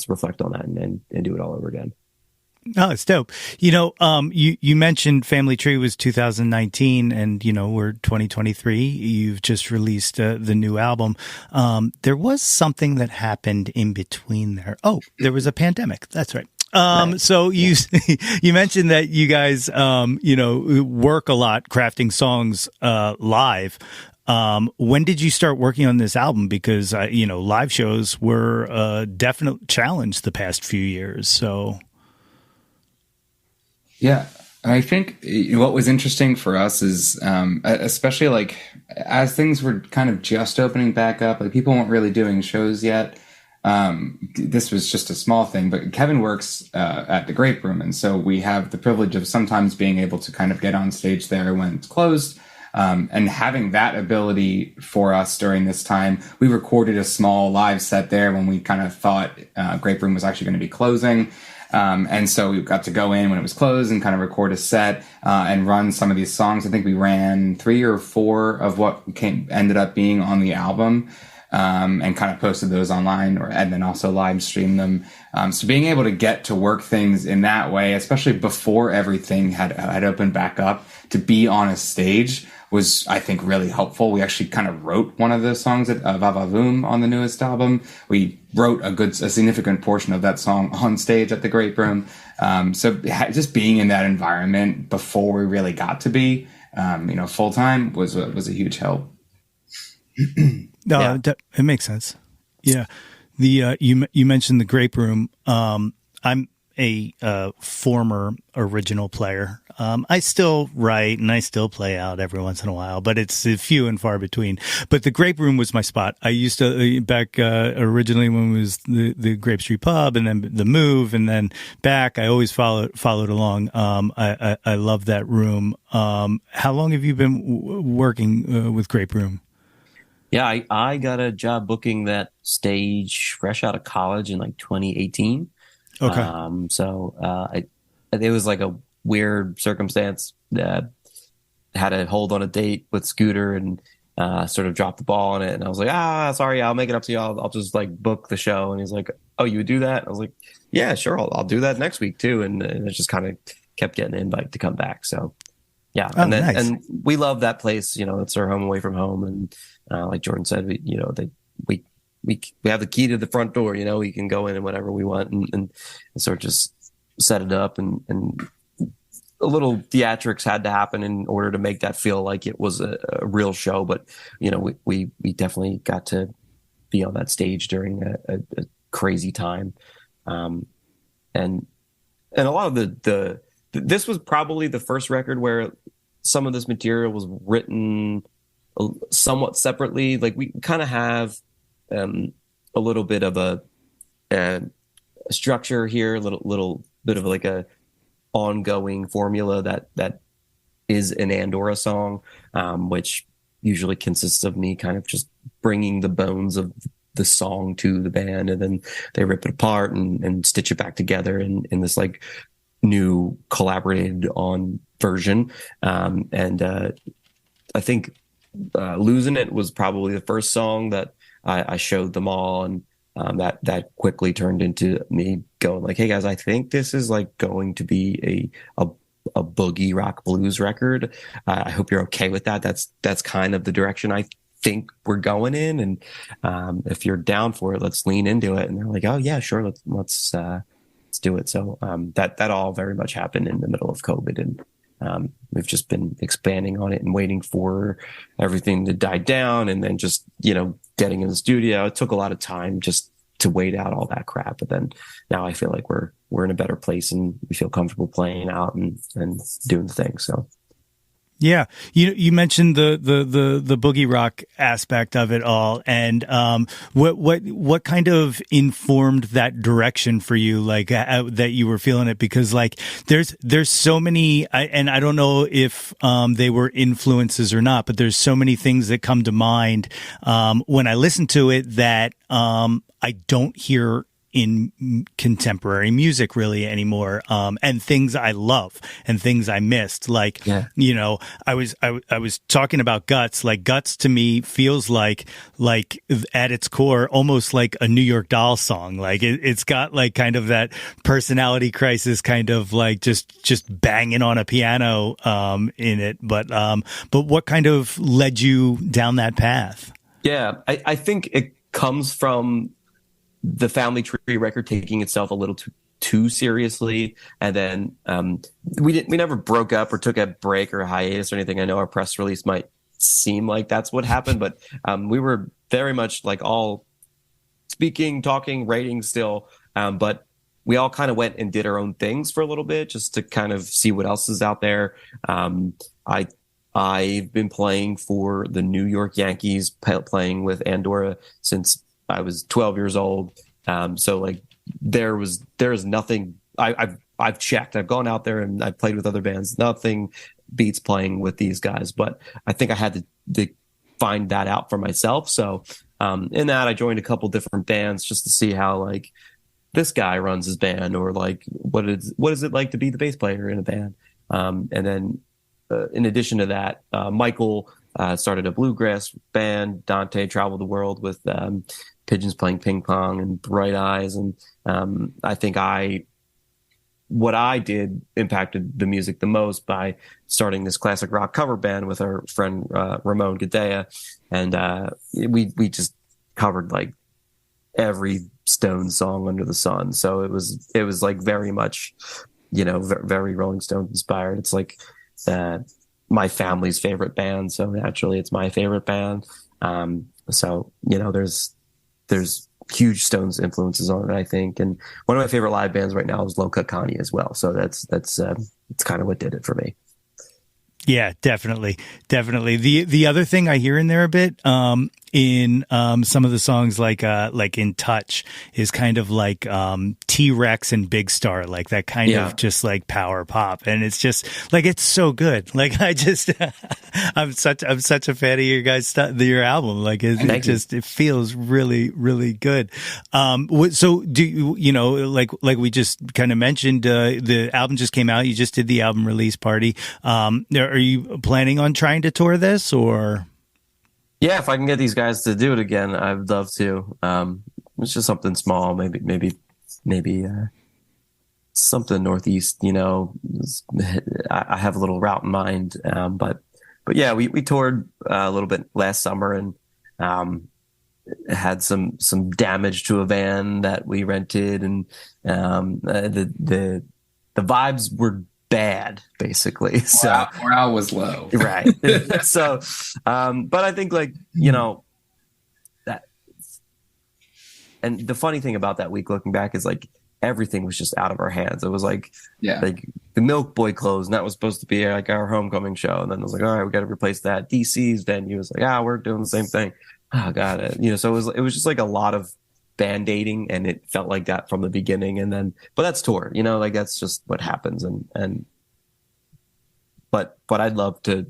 reflect on that and do it all over again. Oh, it's dope. You know, you mentioned Family Tree was 2019, and you know, we're 2023. You've just released the new album. There was something that happened in between there. Oh, there was a pandemic. That's right. So you mentioned that you guys, you know, work a lot crafting songs live. When did you start working on this album? Because you know, live shows were a definite challenge the past few years. So. Yeah, I think what was interesting for us is, especially like as things were kind of just opening back up, like people weren't really doing shows yet. This was just a small thing, but Kevin works at the Grape Room, and so we have the privilege of sometimes being able to kind of get on stage there when it's closed. And having that ability for us during this time, we recorded a small live set there when we kind of thought Grape Room was actually going to be closing. And so we got to go in when it was closed and kind of record a set and run some of these songs. I think we ran 3 or 4 of what ended up being on the album, and kind of posted those online, and then also live streamed them. So being able to get to work things in that way, especially before everything had opened back up, to be on a stage was, I think, really helpful. We actually kind of wrote one of the songs at Vavavoom on the newest album. We wrote a significant portion of that song on stage at the Grape Room. So just being in that environment before we really got to be, you know, full time was a huge help. No, Yeah. It makes sense. Yeah. The you mentioned the Grape Room. I'm a former original player. I still write and I still play out every once in a while, but it's few and far between. But the Grape Room was my spot. I used to back originally when it was the Grape Street Pub, and then the move, and then back. I always followed along. I love that room. How long have you been working with Grape Room? Yeah, I got a job booking that stage fresh out of college in like 2018. Okay. So it was like a weird circumstance. Had a hold on a date with Scooter and sort of dropped the ball on it. And I was like, sorry, I'll make it up to you. I'll just like book the show. And he's like, oh, you would do that? I was like, yeah, sure, I'll do that next week too. And it just kind of kept getting an invite to come back. So yeah, Oh, and then nice. and we love that place. It's our home away from home, and like Jordan said, we have the key to the front door. We can go in and whatever we want, and sort of just set it up, and a little theatrics had to happen in order to make that feel like it was a real show. But we definitely got to be on that stage during a crazy time, and a lot of this was probably the first record where some of this material was written somewhat separately. Like we kind of have a little bit of a structure here, a little bit of like a ongoing formula that is an Andorra song, which usually consists of me kind of just bringing the bones of the song to the band, and then they rip it apart and stitch it back together in this like new collaborated on version. I think Losing It was probably the first song that I showed them all, and that quickly turned into me going like, hey guys, I think this is like going to be a boogie rock blues record. I hope you're okay with that. That's kind of the direction I think we're going in, and if you're down for it, let's lean into it. And they're like, oh yeah, sure, let's do it. So that all very much happened in the middle of COVID, and we've just been expanding on it and waiting for everything to die down, and then just getting in the studio. It took a lot of time just to wait out all that crap, but then now I feel like we're in a better place, and we feel comfortable playing out and doing the thing. So Yeah, you mentioned the boogie rock aspect of it all, and what kind of informed that direction for you, like that you were feeling it? Because like there's so many, and I don't know if they were influences or not, but there's so many things that come to mind when I listen to it that I don't hear in contemporary music really anymore, and things I love and things I missed. Like, I was talking about Guts. Like Guts to me feels like at its core, almost like a New York Dolls song. Like it's got like kind of that personality crisis, kind of like just banging on a piano, in it. But what kind of led you down that path? Yeah, I think it comes from the Family Tree record taking itself a little too seriously, and then we never broke up or took a break or a hiatus or anything. I know our press release might seem like that's what happened, but we were very much like all speaking, talking, writing still, but we all kind of went and did our own things for a little bit just to kind of see what else is out there. I've been playing for the New York Yankees, playing with Andorra since I was 12 years old. So like there is nothing I've checked. I've gone out there and I've played with other bands. Nothing beats playing with these guys, but I think I had to find that out for myself. So in that I joined a couple different bands just to see how like this guy runs his band, or like what is it like to be the bass player in a band. And then in addition to that, Michael started a bluegrass band. Dante traveled the world with Pigeons playing ping pong and Bright Eyes, and I think what I did impacted the music the most by starting this classic rock cover band with our friend Ramon Gadea, and we just covered like every Stones song under the sun. So it was like very much very Rolling Stones inspired. It's like my family's favorite band, so naturally it's my favorite band. So there's huge Stones influences on it, I think. And one of my favorite live bands right now is Low Cut Connie as well. So that's kind of what did it for me. Yeah, definitely. The other thing I hear in there a bit, in some of the songs, like In Touch, is kind of like T-Rex and Big Star, like that kind of just like power pop, and it's just like it's so good. Like I just I'm such a fan of your guys' your album. Like it feels really really good. So do you like we just kind of mentioned, the album just came out. You just did the album release party. Are you planning on trying to tour this, or? Yeah, if I can get these guys to do it again, I'd love to. it's just something small, maybe something northeast. I have a little route in mind, but yeah, we toured a little bit last summer and had some damage to a van that we rented, and the vibes were bad, basically. So morale was low, right? So, but I think that. And the funny thing about that week, looking back, is everything was just out of our hands. It was like the Milk Boy closed, and that was supposed to be our homecoming show. And then it was like, all right, we got to replace that. DC's venue was like, we're doing the same thing. Oh, got it. So it was just a lot of band-aiding, and it felt like that from the beginning. And then, but that's tour, that's just what happens. But I'd love to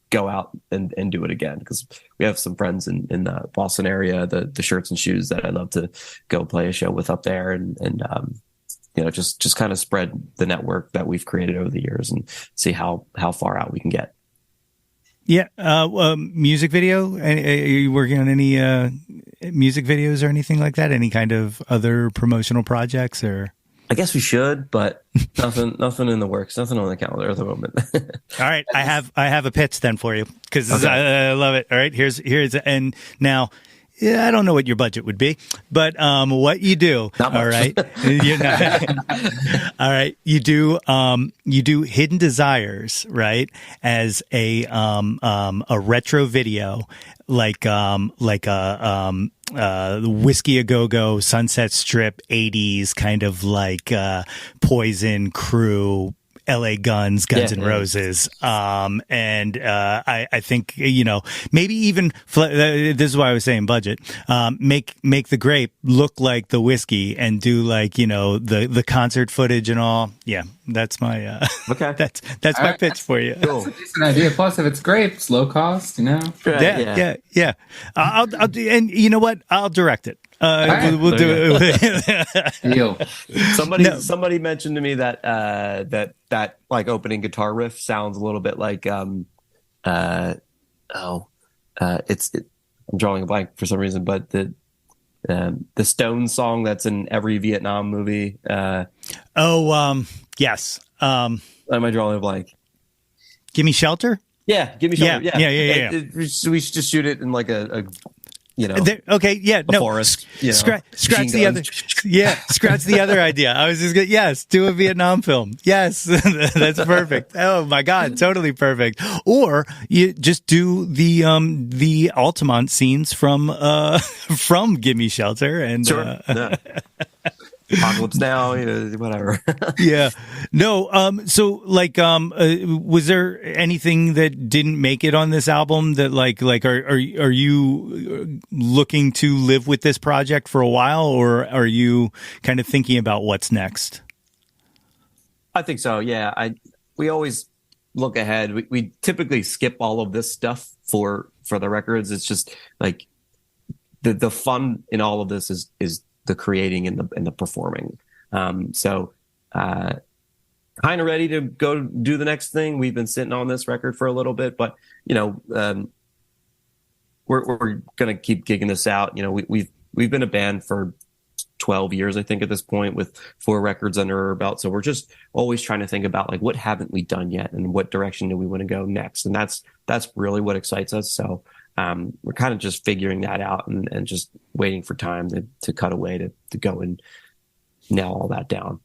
go out and do it again, because we have some friends in the Boston area, the Shirts and Shoes, that I'd love to go play a show with up there, and just kind of spread the network that we've created over the years and see how far out we can get. Yeah. Music video. Are you working on any music videos or anything like that? Any kind of other promotional projects? Or I guess we should, but nothing in the works, nothing on the calendar at the moment. All right, I have a pitch then for you, because okay. I love it. All right, here's and now. Yeah, I don't know what your budget would be, but what you do, Not much. all right, all right, you do Hidden Desires, right, as a retro video, like a Whiskey A Go Go, Sunset Strip, 80s kind of Poison, Crew, LA Guns N' Roses. And I think, maybe even, this is why I was saying budget, make the grape look like the whiskey and do the concert footage and all. Yeah, that's my, okay. That's my pitch for you. Cool. It's a decent idea. Plus, if it's grape, it's low cost, Right, yeah. I'll do, and you know what? I'll direct it. Right. We'll do it. Deal. Somebody mentioned to me that that opening guitar riff sounds a little bit like I'm drawing a blank for some reason, but the Stones song that's in every Vietnam movie. Yes. Am I drawing a blank? Give Me Shelter. Yeah, Give Me Shelter. Yeah. We should just shoot it in a forest. Scratch the guns. other. Yeah, scratch the other idea. I was just going, yes, do a Vietnam film. Yes, that's perfect. Oh my God, totally perfect. Or you just do the Altamont scenes from Give Me Shelter and sure. Apocalypse Now, whatever. Yeah. No. So was there anything that didn't make it on this album that are you looking to live with this project for a while, or are you kind of thinking about what's next? I think so. Yeah. We always look ahead. We typically skip all of this stuff for the records. It's just the fun in all of this is the creating and the performing. So kind of ready to go do the next thing. We've been sitting on this record for a little bit, but we're going to keep gigging this out. We've been a band for 12 years, I think, at this point, with 4 records under our belt. So we're just always trying to think about what haven't we done yet, and what direction do we want to go next? And that's really what excites us. So we're kind of just figuring that out and just waiting for time to cut away to go and nail all that down.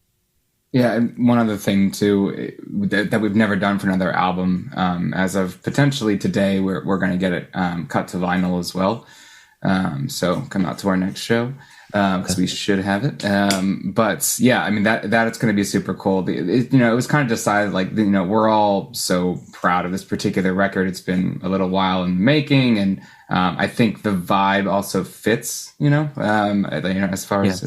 Yeah, and one other thing too that we've never done for another album, as of potentially today, we're going to get it cut to vinyl as well. So come out to our next show because we should have it. But yeah, I mean that it's going to be super cool. It was kind of decided we're all so proud of this particular record. It's been a little while in the making, and I think the vibe also fits. As far as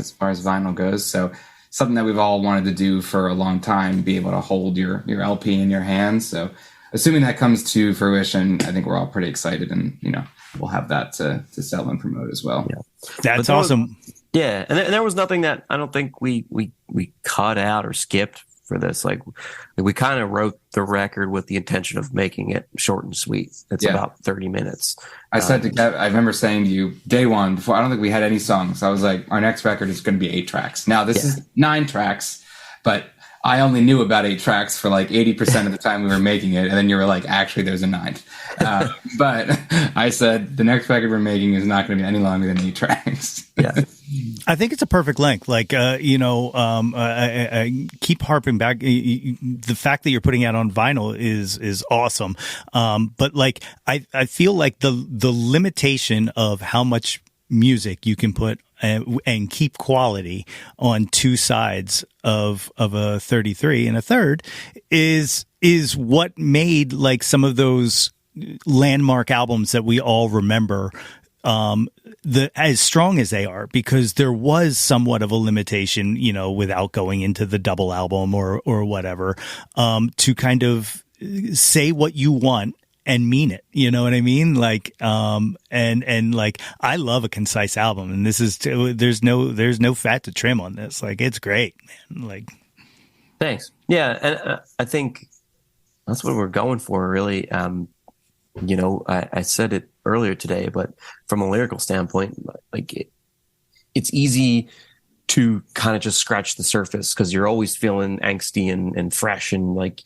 vinyl goes. So something that we've all wanted to do for a long time, be able to hold your LP in your hands. So assuming that comes to fruition, I think we're all pretty excited, and we'll have that to sell and promote as well. Yeah. That's awesome. And there was nothing that I don't think we cut out or skipped for this. Like we kind of wrote the record with the intention of making it short and sweet. It's about 30 minutes. I said to Kev, I remember saying to you day one, before, I don't think we had any songs. I was like, our next record is going to be 8 tracks. Now this is 9 tracks, but I only knew about 8 tracks for like 80% of the time we were making it. And then you were like, actually, there's a 9th. But I said, the next record we're making is not going to be any longer than 8 tracks. Yeah. I think it's a perfect length. Like, I keep harping back. The fact that you're putting out on vinyl is awesome. But like, I feel like the limitation of how much music you can put and keep quality on 2 sides of a 33 and a third is what made like some of those landmark albums that we all remember as strong as they are, because there was somewhat of a limitation, without going into the double album or whatever, to kind of say what you want and mean it. You know what I mean? Like, and like, I love a concise album, and this is, there's no fat to trim on this. Like, it's great, man. Like, thanks. Yeah. And I think that's what we're going for, really. I said it earlier today, but from a lyrical standpoint, like it's easy to kind of just scratch the surface because you're always feeling angsty and fresh. And like,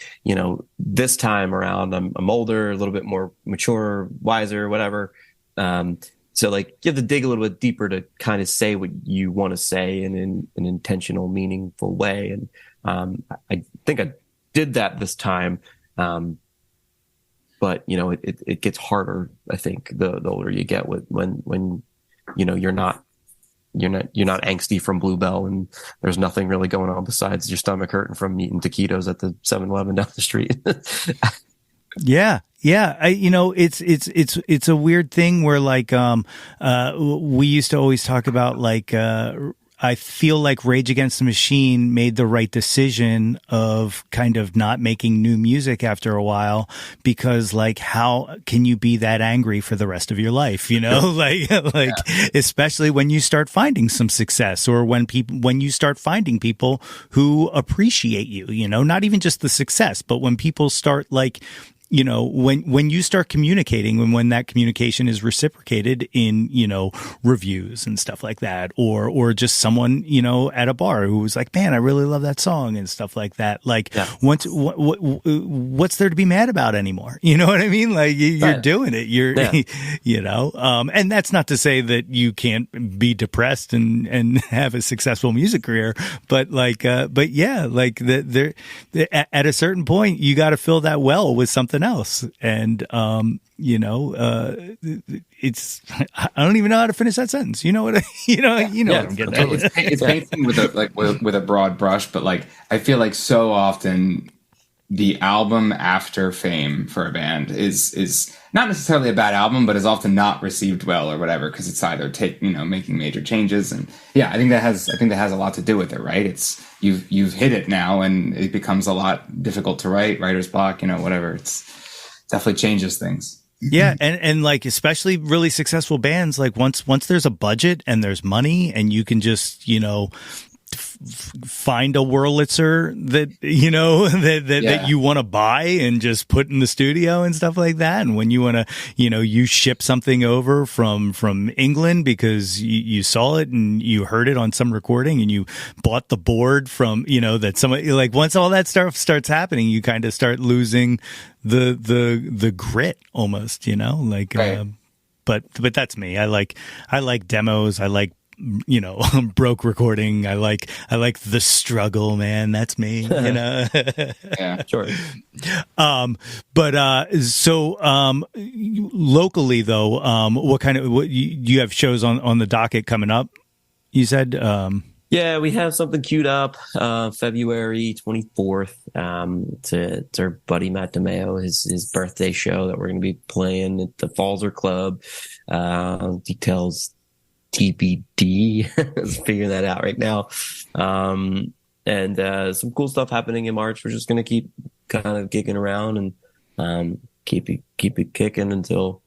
this time around, I'm older, a little bit more mature, wiser, whatever. So like you have to dig a little bit deeper to kind of say what you want to say in an intentional, meaningful way. And I think I did that this time. But it gets harder. I think the older you get when you're not angsty from Bluebell and there's nothing really going on besides your stomach hurting from eating taquitos at the 7-Eleven down the street. Yeah. It's a weird thing where like we used to always talk about like I feel like Rage Against the Machine made the right decision of kind of not making new music after a while, because like, how can you be that angry for the rest of your life? Especially when you start finding some success, or when you start finding people who appreciate you, not even just the success, but when people start like, when you start communicating and when that communication is reciprocated in, reviews and stuff like that, or just someone, at a bar who was like, man, I really love that song and stuff like that. Like, what's there to be mad about anymore? You know what I mean? Like you're doing it, and that's not to say that you can't be depressed and have a successful music career, but like, at a certain point, you got to fill that well with something else. And it's, I don't even know how to finish that sentence. You know what I'm getting at. It's painting with a broad brush, but like I feel like so often the album after fame for a band is not necessarily a bad album, but is often not received well or whatever, because it's either making major changes. And I think that has a lot to do with it, right? It's you've hit it now, and it becomes a lot difficult to write, writer's block, whatever. It's definitely changes things. Yeah, and like especially really successful bands, like once there's a budget and there's money and you can just find a Wurlitzer that that you want to buy and just put in the studio and stuff like that. And when you want to you ship something over from England because you saw it and you heard it on some recording and you bought the board from that somebody, like, once all that stuff starts happening, you kind of start losing the grit almost, right. But that's me. I like demos. I like broke recording. I like the struggle, man. That's me, Yeah, sure. Locally though, what you have shows on the docket coming up? You said, Yeah, we have something queued up, February 24th. It's our buddy Matt DeMeo, his birthday show that we're going to be playing at the Falzer Club. Details TBD. Let's figure that out right now. And some cool stuff happening in March. We're just going to keep kind of gigging around and keep it kicking until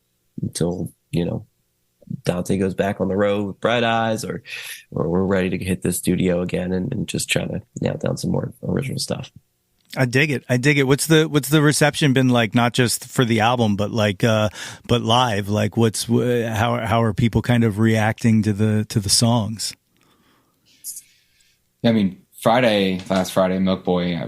Dante goes back on the road with Bright Eyes, or we're ready to hit the studio again and just try to nail down some more original stuff. I dig it. What's the reception been like? Not just for the album, but but live. Like, how are people kind of reacting to the songs? I mean, last Friday, Milk Boy,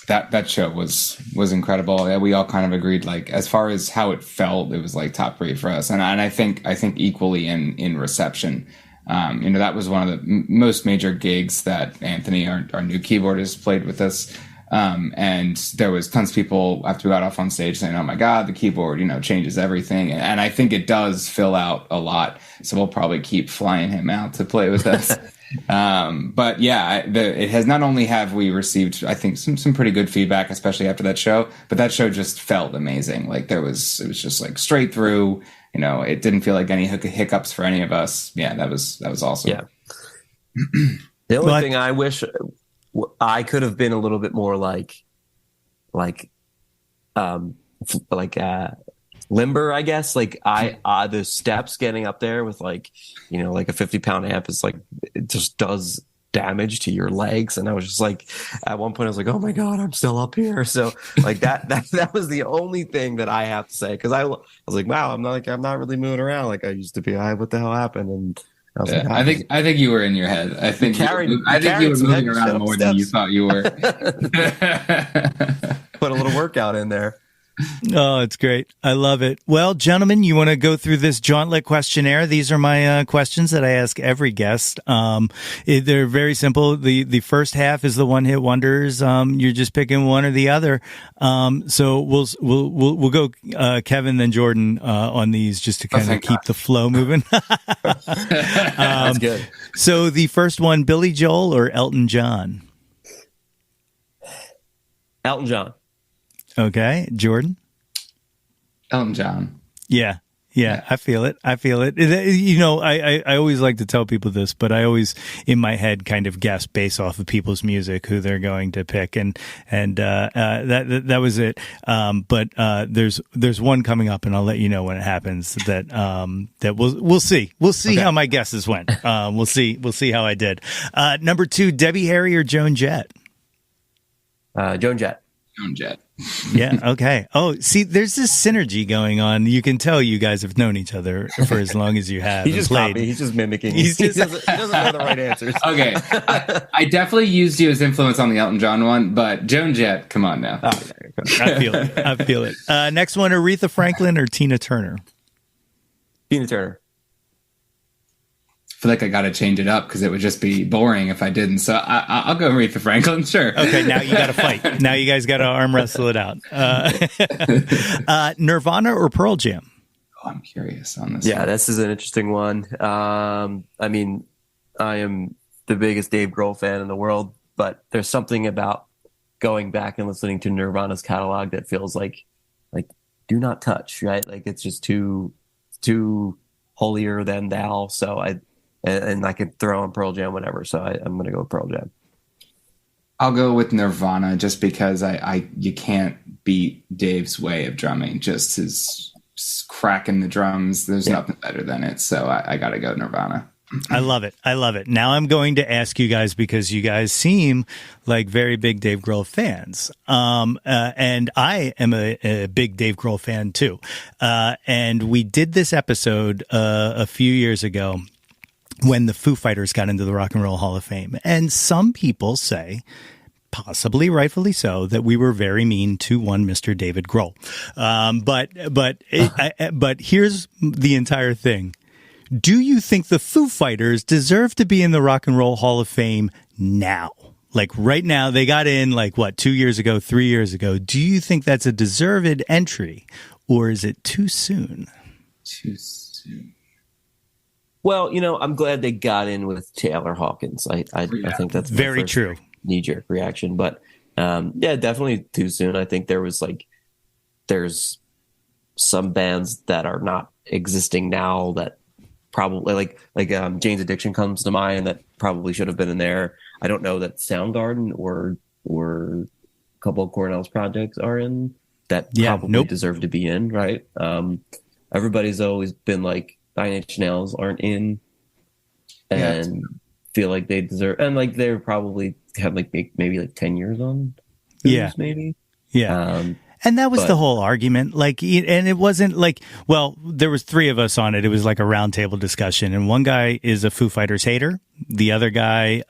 that show was incredible. Yeah, we all kind of agreed, like, as far as how it felt, it was like top 3 for us, and I think equally in reception. That was one of the most major gigs that Anthony, our new keyboardist, played with us. And there was tons of people after we got off on stage saying, "Oh my God, the keyboard, changes everything." And I think it does fill out a lot. So we'll probably keep flying him out to play with us. But yeah, it has not only have we received, I think, some pretty good feedback, especially after that show, but that show just felt amazing. Like it was just like straight through, it didn't feel like any hiccups for any of us. Yeah, that was awesome. Yeah. The only thing I wish I could have been a little bit more like limber, I guess. Like the steps getting up there with like a 50-pound amp is like, it just does damage to your legs. And I was just like, at one point I was like, oh my God, I'm still up here. So like that was the only thing that I have to say. Cause I was like, wow, I'm not really moving around like I used to be. What the hell happened? And I was like, I think you were in your head. I think you were moving around more than you thought you were. Put a little workout in there. Oh, it's great. I love it. Well, gentlemen, you want to go through this Jauntlet questionnaire? These are my questions that I ask every guest. They're very simple. The first half is the one-hit wonders. You're just picking one or the other. So we'll go Kevin then Jordan on these just to kind of keep the flow moving. That's good. So the first one, Billy Joel or Elton John? Elton John. Okay, Jordan? Elton John. Yeah, I feel it. I always like to tell people this, but I always, in my head, kind of guess based off of people's music who they're going to pick, and that was it. But there's one coming up, and I'll let you know when it happens. That we'll see. We'll see how my guesses went. We'll see how I did. Number 2, Debbie Harry or Joan Jett? Joan Jett. Joan Jett. Yeah. Okay. Oh, see, there's this synergy going on. You can tell you guys have known each other for as long as you have. He's just played. He's just mimicking. He doesn't know the right answers. Okay. I definitely used you as influence on the Elton John one, but Joan Jett, come on now. I feel it. Next one, Aretha Franklin or Tina Turner? Tina Turner. I feel like I got to change it up because it would just be boring if I didn't. So I'll go Aretha Franklin, sure. Okay, now you got to fight. Now you guys got to arm wrestle it out. Nirvana or Pearl Jam? Oh, I'm curious on this. Yeah, one. This is an interesting one. I mean, I am the biggest Dave Grohl fan in the world, but there's something about going back and listening to Nirvana's catalog that feels like do not touch, right? Like it's just too holier than thou. So I could throw on Pearl Jam, whatever. So I'm going to go with Pearl Jam. I'll go with Nirvana just because you can't beat Dave's way of drumming. Just his cracking the drums. There's nothing better than it. So I got to go Nirvana. I love it. Now I'm going to ask you guys, because you guys seem like very big Dave Grohl fans. And I am a big Dave Grohl fan too. And we did this episode a few years ago when the Foo Fighters got into the Rock and Roll Hall of Fame. And some people say, possibly rightfully so, that we were very mean to one Mr. David Grohl. But here's the entire thing. Do you think the Foo Fighters deserve to be in the Rock and Roll Hall of Fame now? Like right now, they got in 2 years ago, 3 years ago. Do you think that's a deserved entry, or is it too soon? Too soon. Well, I'm glad they got in with Taylor Hawkins. I think that's very true. Knee-jerk reaction, but definitely too soon. I think there's some bands that are not existing now that probably like Jane's Addiction comes to mind that probably should have been in there. I don't know that Soundgarden or a couple of Cornell's projects are in that probably deserve to be in, right? Everybody's always been like, Nine Inch Nails aren't in, and feel like they deserve, and like they're probably have like maybe like 10 years on. Maybe. Yeah. And that was the whole argument. Like, and it wasn't like, well, there was 3 of us on it. It was like a roundtable discussion. And one guy is a Foo Fighters hater. The other guy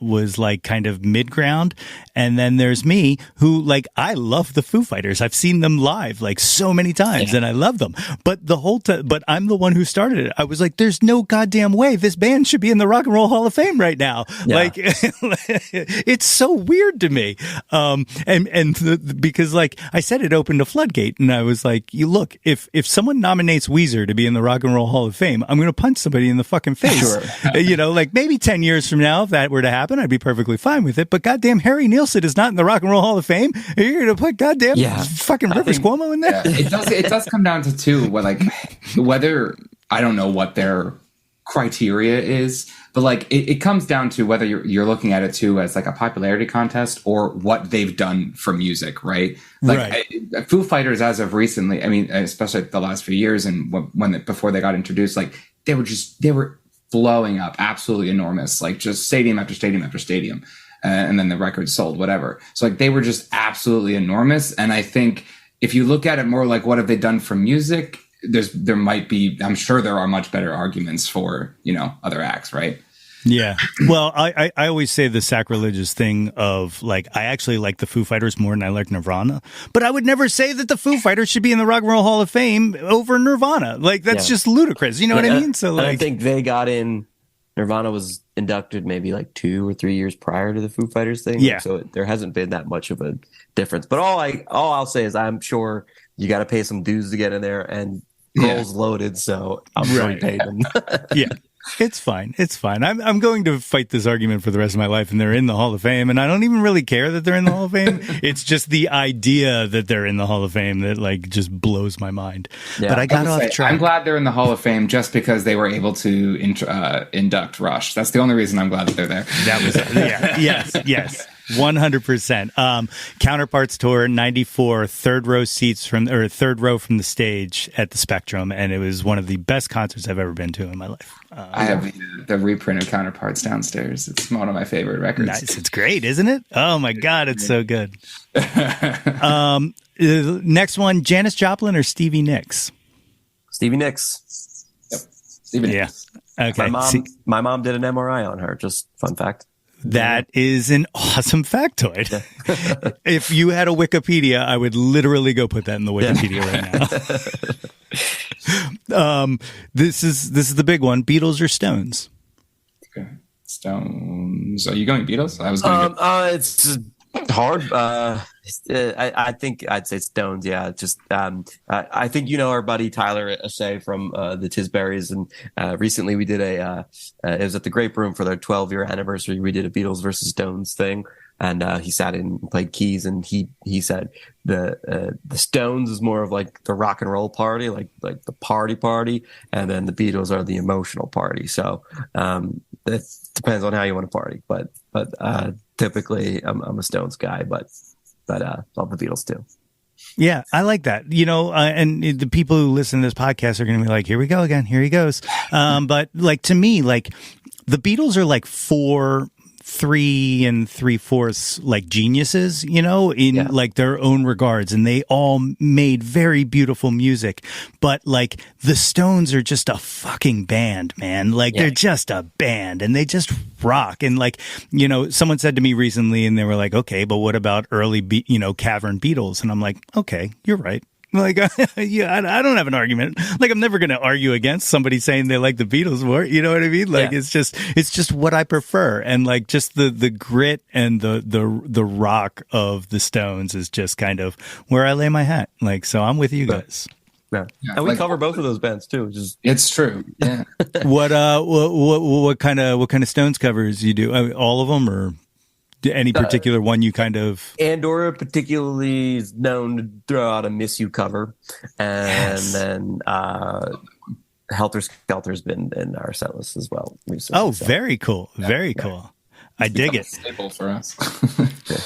was like kind of mid-ground. And then there's me who, like, I love the Foo Fighters. I've seen them live like so many times and I love them. But the whole time, but I'm the one who started it. I was like, there's no goddamn way this band should be in the Rock and Roll Hall of Fame right now. Yeah. Like, it's so weird to me. Because like I said, it opened a floodgate, and I was like, you look, if someone nominates Weezer to be in the Rock and Roll Hall of Fame, I'm going to punch somebody in the fucking face. Sure. Like maybe 10 years from now, if that were to happen, I'd be perfectly fine with it. But goddamn, Harry Nilsson is not in the Rock and Roll Hall of Fame. You're going to put goddamn fucking Rivers Cuomo in there? It does come down to two, whether, I don't know what their criteria is, but like it comes down to whether you're looking at it too as like a popularity contest or what they've done for music, right? Like Foo Fighters, as of recently, I mean, especially the last few years and before they got introduced, like they were blowing up, absolutely enormous, like just stadium after stadium after stadium, and then the records sold, whatever. So like they were just absolutely enormous. And I think if you look at it more like what have they done for music, there might be, I'm sure there are much better arguments for, other acts, right? Yeah. Well, I always say the sacrilegious thing of like, I actually like the Foo Fighters more than I like Nirvana, but I would never say that the Foo Fighters should be in the Rock and Roll Hall of Fame over Nirvana. Like, that's just ludicrous. You know what I mean? So like, I think they got in, Nirvana was inducted maybe like 2 or 3 years prior to the Foo Fighters thing. Yeah. So there hasn't been that much of a difference, but all I'll say is I'm sure you got to pay some dues to get in there, and Grohl's loaded, so I'm sure he paid them. Yeah. It's fine. It's fine. I'm going to fight this argument for the rest of my life, and they're in the Hall of Fame, and I don't even really care that they're in the Hall of Fame. It's just the idea that they're in the Hall of Fame that like just blows my mind. Yeah. But I got off track. I'm glad they're in the Hall of Fame just because they were able to induct Rush. That's the only reason I'm glad that they're there. That was yes. 100%. Counterparts tour, 94, third row from the stage at the Spectrum, and it was one of the best concerts I've ever been to in my life. I have the reprint of Counterparts downstairs. It's one of my favorite records. Nice. It's great, isn't it? Oh my God, it's so good. Next one, Janis Joplin or Stevie Nicks? Stevie Nicks. Yep. Stevie Nicks. Okay. My mom did an MRI on her. Just fun fact. That is an awesome factoid. If you had a Wikipedia, I would literally go put that in the Wikipedia right now. This is the big one. Beatles or Stones? Okay. Stones. Are you going Beatles? I was going. It's hard. I think I'd say Stones. Yeah, just I think our buddy Tyler Assay from the Tisberries, and recently we did it was at the Grape Room for their 12-year anniversary. We did a Beatles versus Stones thing, and he sat in and played keys, and he said the Stones is more of like the rock and roll party, like the party, and then the Beatles are the emotional party. So that depends on how you want to party, but typically I'm a Stones guy, but love the Beatles too. Yeah, I like that. And the people who listen to this podcast are going to be like, here we go again. Here he goes. But like, to me, like the Beatles are like 3 3/4 like geniuses, in like their own regards, and they all made very beautiful music. But like the Stones are just a fucking band, man. Like they're just a band, and they just rock. And like, someone said to me recently, and they were like, okay, but what about early, Cavern Beatles? And I'm like, okay, you're right. Like, I don't have an argument. Like, I'm never going to argue against somebody saying they like the Beatles more. You know what I mean? Like, it's just what I prefer. And like, just the grit and the rock of the Stones is just kind of where I lay my hat. Like, so I'm with you guys. Yeah. And we cover both of those bands too. It's true. Yeah. What kind of Stones covers you do? All of them, or any particular one you kind of? Andorra particularly is known to throw out a Miss You cover, and then Helter Skelter's been in our set list as well recently. Oh, so. Very cool. Very cool. I dig it. Staple for us.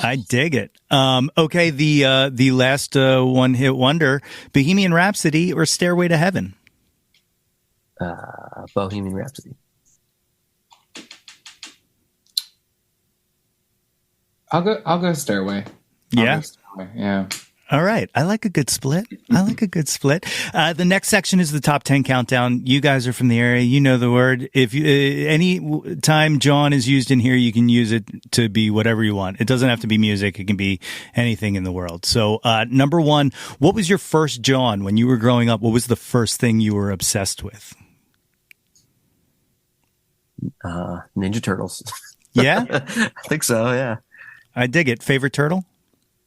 I dig it. Okay, the last one hit wonder, Bohemian Rhapsody or Stairway to Heaven? Bohemian Rhapsody. I'll go Stairway. Yeah. Yeah. All right. I like a good split. The next section is the top 10 countdown. You guys are from the area. You know the word. If you, any time Jawn is used in here, you can use it to be whatever you want. It doesn't have to be music. It can be anything in the world. So, number one, what was your first Jawn when you were growing up? What was the first thing you were obsessed with? Ninja Turtles. Yeah? I think so. Yeah. I dig it. Favorite turtle?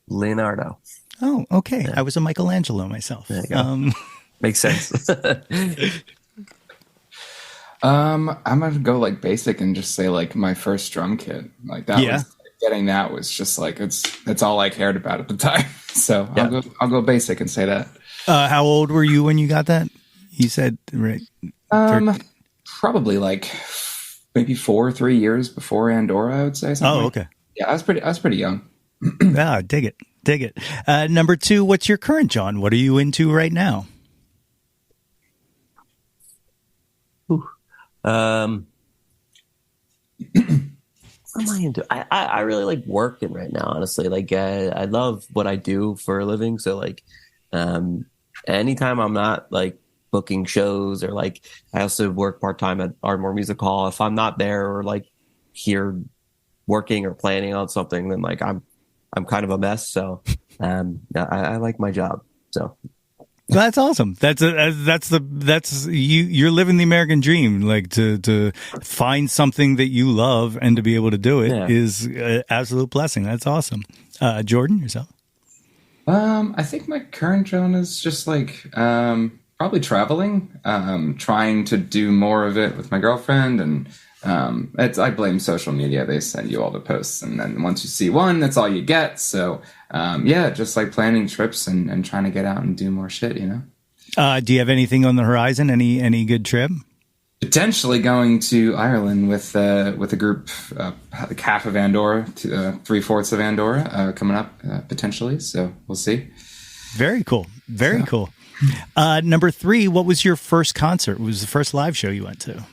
Leonardo. Oh, okay. Yeah. I was a Michelangelo myself. There you go. Makes sense. I'm gonna go like basic and just say like my first drum kit. Like that was getting that was just like it's all I cared about at the time. So yeah. I'll go basic and say that. How old were you when you got that? You said right. Probably like maybe 4 or 3 years before Andorra, I would say. Oh, okay. Yeah, I was pretty young. Ah, dig it. Number two, what's your current Jawn? What are you into right now? What am I into? I really like working right now, honestly. Like, I love what I do for a living. So like, anytime I'm not like booking shows or like, I also work part-time at Ardmore Music Hall. If I'm not there or like here working or planning on something, then like I'm kind of a mess. So I like my job. So that's awesome. You're living the American dream. Like to find something that you love and to be able to do it is an absolute blessing. That's awesome. Jordan, yourself? I think my current Jawn is just like probably traveling, trying to do more of it with my girlfriend and. I blame social media. They send you all the posts, and then once you see one, that's all you get. So, just like planning trips and trying to get out and do more shit, you know? Do you have anything on the horizon? Any good trip? Potentially going to Ireland with a group, like half of Andorra, 3/4 of Andorra, coming up potentially. So we'll see. Very cool. Very cool. Number three, what was your first concert? What was the first live show you went to?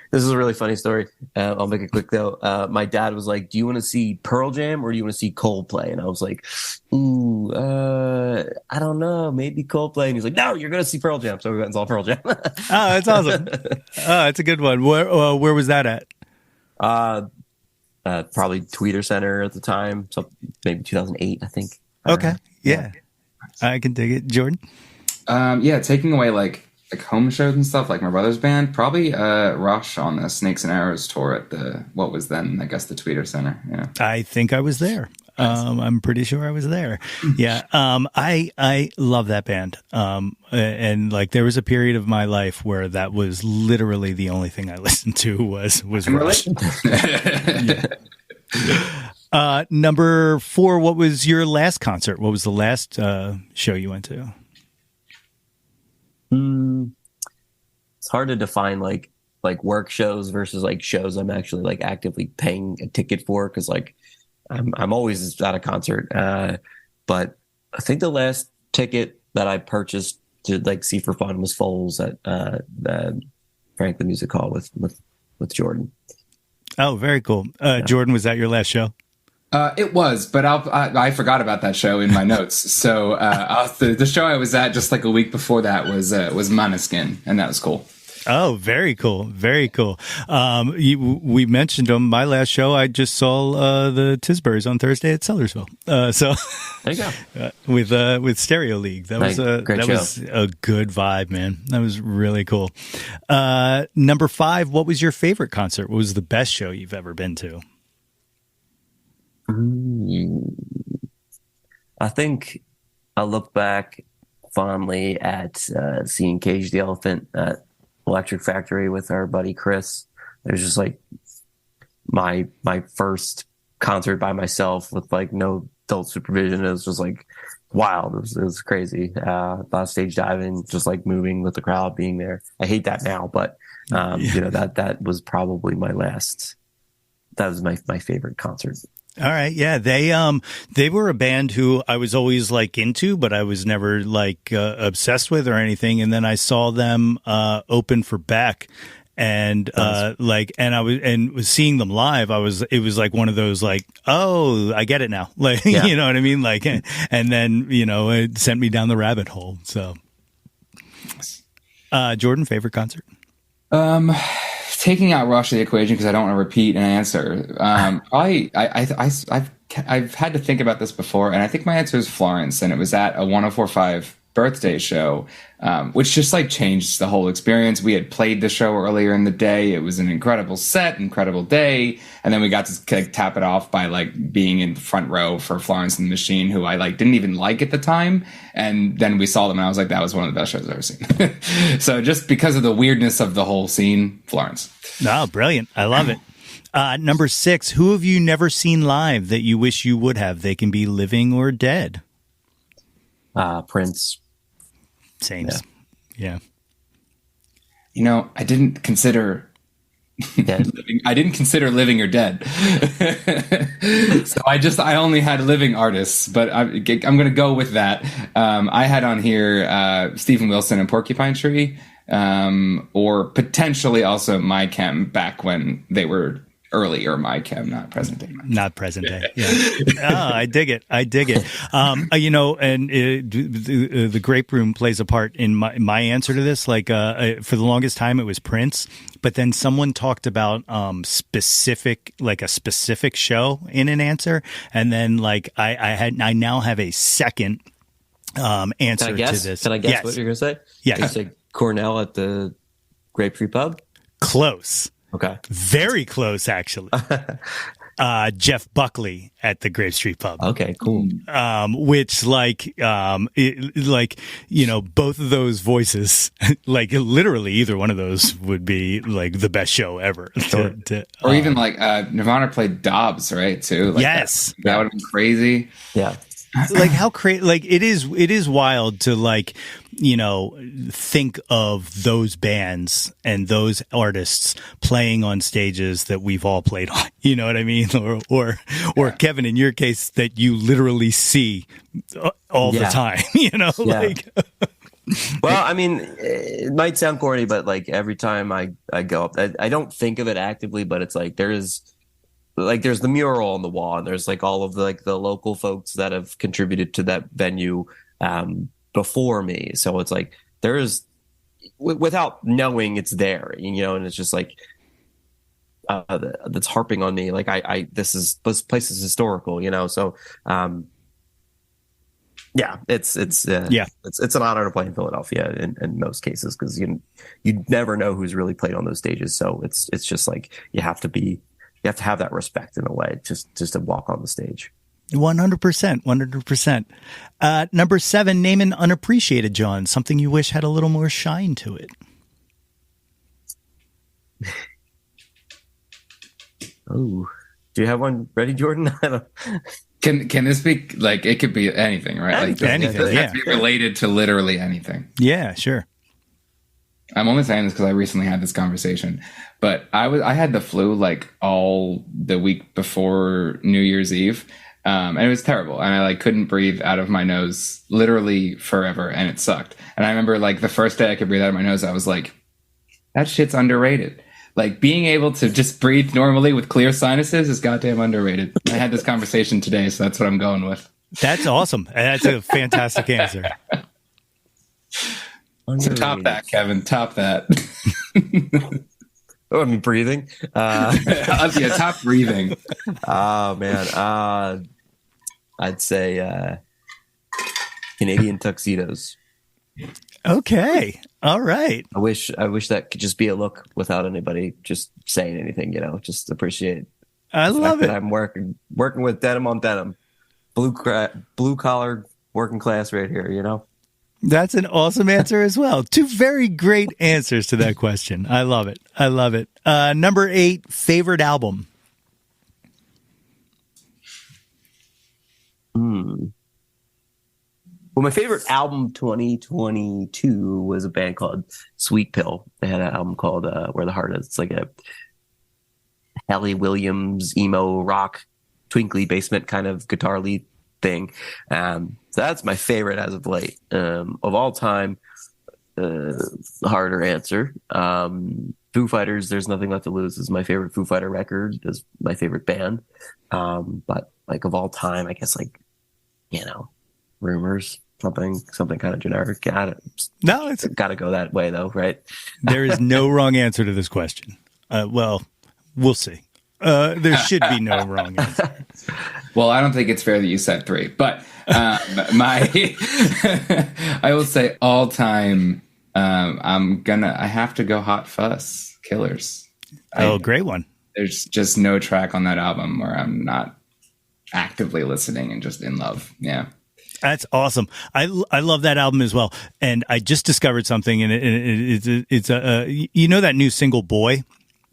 This is a really funny story. I'll make it quick though. My dad was like, "Do you want to see Pearl Jam or do you want to see Coldplay?" And I was like, "Ooh, I don't know, maybe Coldplay." And he's like, "No, you're going to see Pearl Jam." So we went and saw Pearl Jam. Oh, that's awesome. Oh, that's a good one. Where was that at? Probably Tweeter Center at the time. So maybe 2008, I think. Okay. Yeah. I can dig it. Jordan? Taking away like home shows and stuff, like my brother's band, probably Rush on the Snakes and Arrows tour at what was then, I guess, the Tweeter Center. Yeah, I think I was there. I'm pretty sure I was there. Yeah. I love that band. And like there was a period of my life where that was literally the only thing I listened to was Rush. Number four, what was your last concert? What was the last show you went to? It's hard to define like work shows versus like shows I'm actually like actively paying a ticket for, because like I'm always at a concert. But I think the last ticket that I purchased to like see for fun was Foles at the Franklin Music Hall with Jordan. Oh, very cool. Jordan, was that your last show? It was, but I forgot about that show in my notes. So the show I was at just like a week before that was Måneskin, and that was cool. Oh, very cool. Very cool. We mentioned them. My last show, I just saw the Tisburys on Thursday at Sellersville. So there you go. With Stereo League. That was a good vibe, man. That was really cool. Number five, what was your favorite concert? What was the best show you've ever been to? I think I look back fondly at seeing Cage the Elephant at Electric Factory with our buddy Chris. It was just like my first concert by myself with like no adult supervision. It was just like wild. It was crazy. About stage diving, just like moving with the crowd, being there. I hate that now, but that was probably my last. That was my favorite concert. All right. Yeah. They were a band who I was always like into, but I was never like obsessed with or anything. And then I saw them open for Beck. And and was seeing them live. It was like one of those like, oh, I get it now. Like, you know what I mean? Like, and then, it sent me down the rabbit hole. So, Jordan, favorite concert? Taking out Rush of the equation because I don't want to repeat an answer. I've had to think about this before, and I think my answer is Florence, and it was at a 104.5 birthday show, which just like changed the whole experience. We had played the show earlier in the day. It was an incredible set, incredible day, and then we got to tap it off by like being in the front row for Florence and the Machine, who I like didn't even like at the time, and then we saw them, and I was like, that was one of the best shows I've ever seen. So just because of the weirdness of the whole scene, Florence. Oh, brilliant! I love it. Number 6, who have you never seen live that you wish you would have? They can be living or dead. Prince. Same. Yeah. I didn't consider living. I didn't consider living or dead. So I only had living artists, but I'm going to go with that. I had on here Stephen Wilson and Porcupine Tree, or potentially also My Chem back when they were early, or My Chem, not present day. Not present day. Yeah. Oh, I dig it. And the Grape Room plays a part in my answer to this. Like, for the longest time, it was Prince, but then someone talked about a specific show in an answer, and then like I now have a second answer to this. Can I guess what you're gonna say? Yeah. You say Cornell at the Grapefruit Pub. Close. Okay. Very close, actually. Jeff Buckley at the Grape Street Pub. Okay, cool. Which both of those voices, like literally either one of those would be like the best show ever. Or even like Nirvana played Dobbs, right? Too. Like yes. That would have been crazy. Yeah. Like how crazy, like it is wild to like, think of those bands and those artists playing on stages that we've all played on, you know what I mean? Or Kevin, in your case, that you literally see all the time, like. Well, I mean, it might sound corny, but like every time I go up, I don't think of it actively, but it's like there's the mural on the wall, and there's like all of the local folks that have contributed to that venue before me. So it's like there's, without knowing it's there, and it's just like that's harping on me. Like this place is historical, So it's an honor to play in Philadelphia in most cases, because you never know who's really played on those stages. So it's just like you have to have that respect in a way, just to walk on the stage. 100%. Number 7, name an unappreciated Jawn, something you wish had a little more shine to it. Oh, do you have one ready, Jordan? Can this be like, it could be anything, right? Anything, it has to be related to literally anything. Yeah, sure. I'm only saying this because I recently had this conversation, but I had the flu like all the week before New Year's Eve, and it was terrible, and I couldn't breathe out of my nose literally forever, and it sucked. And I remember the first day I could breathe out of my nose, I was like, that shit's underrated. Like, being able to just breathe normally with clear sinuses is goddamn underrated. I had this conversation today, so that's what I'm going with. That's awesome. That's a fantastic answer. So top that, Kevin. Top that. Oh, I mean, breathing. Top breathing. Oh man. I'd say Canadian tuxedos. Okay. All right. I wish that could just be a look without anybody just saying anything. Just appreciate. I love it. I'm working with denim on denim, blue collar working class right here. That's an awesome answer as well. 2 very great answers to that question. I love it. Number 8, favorite album. Well, my favorite album 2022 was a band called Sweet Pill. They had an album called Where the Heart Is. It's like a Haley Williams emo rock twinkly basement kind of guitar lead thing. So that's my favorite as of late. Of all time, harder answer. Foo Fighters, There's Nothing Left to Lose is my favorite Foo Fighter record, is my favorite band. But like of all time, I guess like, Rumors, something kind of generic. No, it's got to go that way though, right? There is no wrong answer to this question. Well, we'll see. There should be no wrong answer. Well, I don't think it's fair that you said 3, but I will say all time. I have to go Hot Fuss, Killers. Great one. There's just no track on that album where I'm not actively listening and just in love. Yeah. That's awesome. I love that album as well. And I just discovered something, and it's that new single Boy.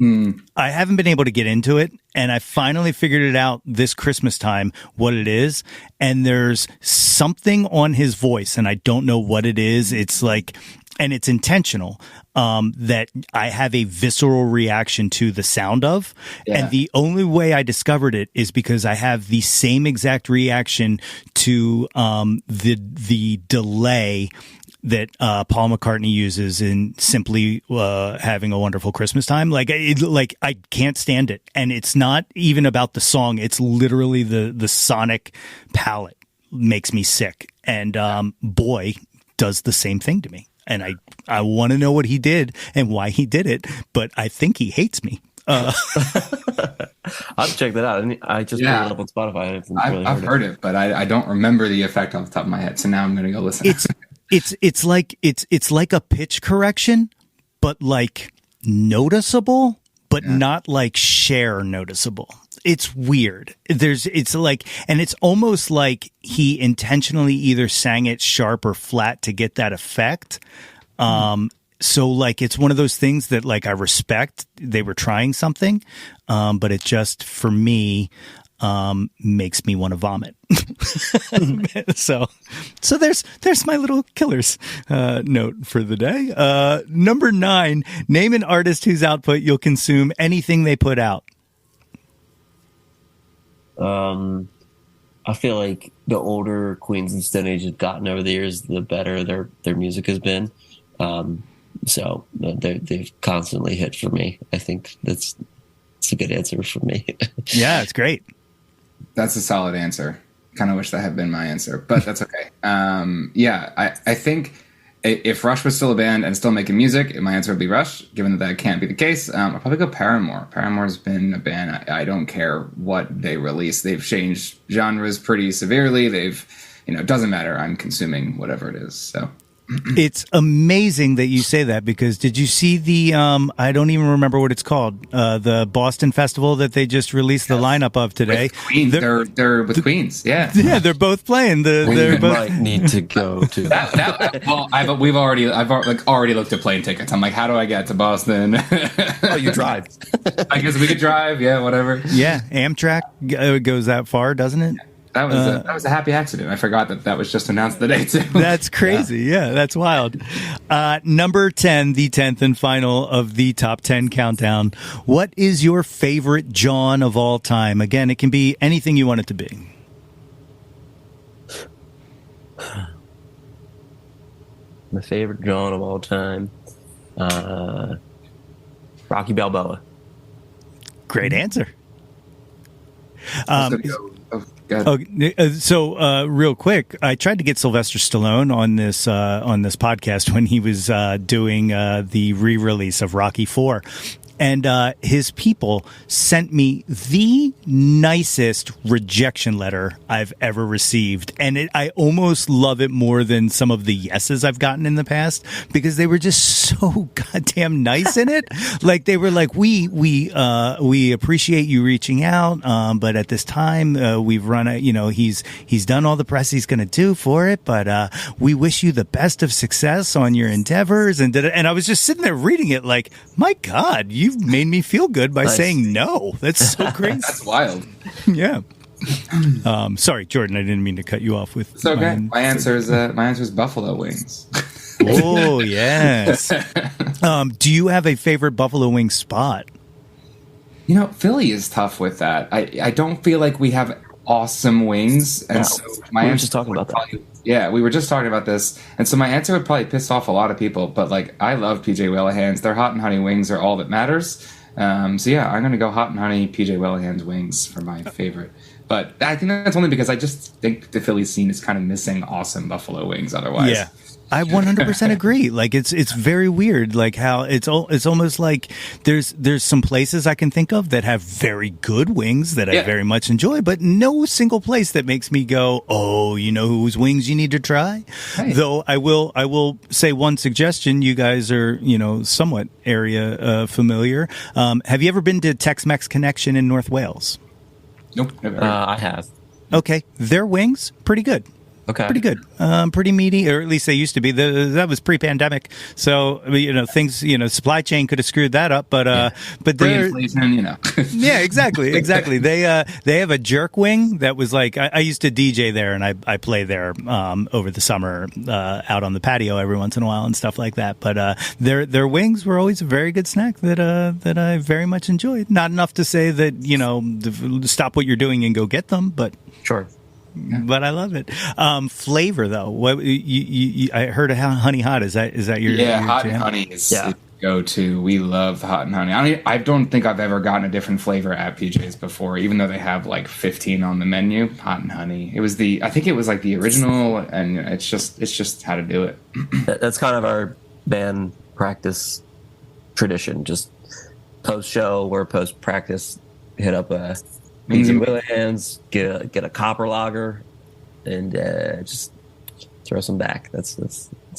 I haven't been able to get into it, and I finally figured it out this Christmas time what it is. And there's something on his voice, and I don't know what it is. It's like, and it's intentional, that I have a visceral reaction to the sound of. Yeah. And the only way I discovered it is because I have the same exact reaction to the delay that Paul McCartney uses in Simply Having a Wonderful Christmas Time. Like I can't stand it. And it's not even about the song. It's literally the sonic palette makes me sick. And Boy does the same thing to me. And I want to know what he did and why he did it, but I think he hates me. I'll have to check that out. I just put it up on Spotify. I've heard it, but I don't remember the effect off the top of my head. So now I'm going to go listen. It's like a pitch correction, but like noticeable, but not like Cher noticeable. It's weird. It's almost like he intentionally either sang it sharp or flat to get that effect. So like, it's one of those things that like I respect. They were trying something, but it just, for me, makes me want to vomit. So there's my little Killers note for the day. Number 9, name an artist whose output you'll consume anything they put out. I feel like the older Queens and Stone Age have gotten over the years, the better their music has been. So they've constantly hit for me. I think it's a good answer for me. Yeah, it's great. That's a solid answer. Kind of wish that had been my answer, but that's okay. I think if Rush was still a band and still making music, my answer would be Rush. Given that can't be the case, I'll probably go Paramore. Paramore's been a band. I don't care what they release. They've changed genres pretty severely. It doesn't matter. I'm consuming whatever it is. So. It's amazing that you say that, because did you see the I don't even remember what it's called, the Boston Festival that they just released the lineup of today? With Queens. They're with Queens. Yeah, they're both playing. We might need to go to that. I've already looked at plane tickets. I'm like, how do I get to Boston? Oh, you drive. I guess we could drive. Yeah, whatever. Yeah, Amtrak goes that far, doesn't it? That was a happy accident. I forgot that was just announced the day too. That's crazy. Yeah, that's wild. Number 10, the 10th and final of the top 10 countdown. What is your favorite Jawn of all time? Again, it can be anything you want it to be. My favorite Jawn of all time, Rocky Balboa. Great answer. Real quick, I tried to get Sylvester Stallone on this podcast when he was doing the re-release of Rocky IV. And his people sent me the nicest rejection letter I've ever received. And I almost love it more than some of the yeses I've gotten in the past, because they were just so goddamn nice in it. Like, they were like, we appreciate you reaching out, but at this time, we've run a, he's done all the press he's going to do for it, but we wish you the best of success on your endeavors. And I was just sitting there reading it like, my God, you've made me feel good by saying no. That's so crazy. That's wild. Yeah. Sorry, Jordan, I didn't mean to cut you off with. It's okay. My answer is buffalo wings. Oh, yes. Do you have a favorite buffalo wing spot? Philly is tough with that. I don't feel like we have awesome wings, and so my answer just talking about that. Yeah, we were just talking about this, and so my answer would probably piss off a lot of people. But like, I love PJ Whelehan's. Their hot and honey wings are all that matters. So yeah, I'm gonna go hot and honey PJ Whelehan's wings for my favorite. But I think that's only because I just think the Philly scene is kind of missing awesome buffalo wings otherwise. Yeah. I 100% agree. Like it's very weird. Like how it's almost like there's some places I can think of that have very good wings that I very much enjoy, but no single place that makes me go, oh, you know whose wings you need to try. Right. Though I will say one suggestion. You guys are somewhat area familiar. Have you ever been to Tex-Mex Connection in North Wales? Nope, never. I have. Okay, their wings pretty good. Okay. Pretty good. Pretty meaty, or at least they used to be. That was pre-pandemic. So, things, supply chain could have screwed that up, but they're, yeah, exactly. They have a jerk wing that was like, I used to DJ there and I play there, over the summer, out on the patio every once in a while and stuff like that. But, their wings were always a very good snack that I very much enjoyed. Not enough to say that, stop what you're doing and go get them, but sure. But I love it. Flavor though, what I heard of honey hot. Is that your hot jam? And honey is go-to. We love hot and honey. I don't think I've ever gotten a different flavor at PJ's before, even though they have like 15 on the menu. Hot and honey. I think it was like the original, and it's just how to do it. That's kind of our band practice tradition. Just post show or post practice, hit up a PJ Whelehan's, get a copper lager, and just throw some back. That's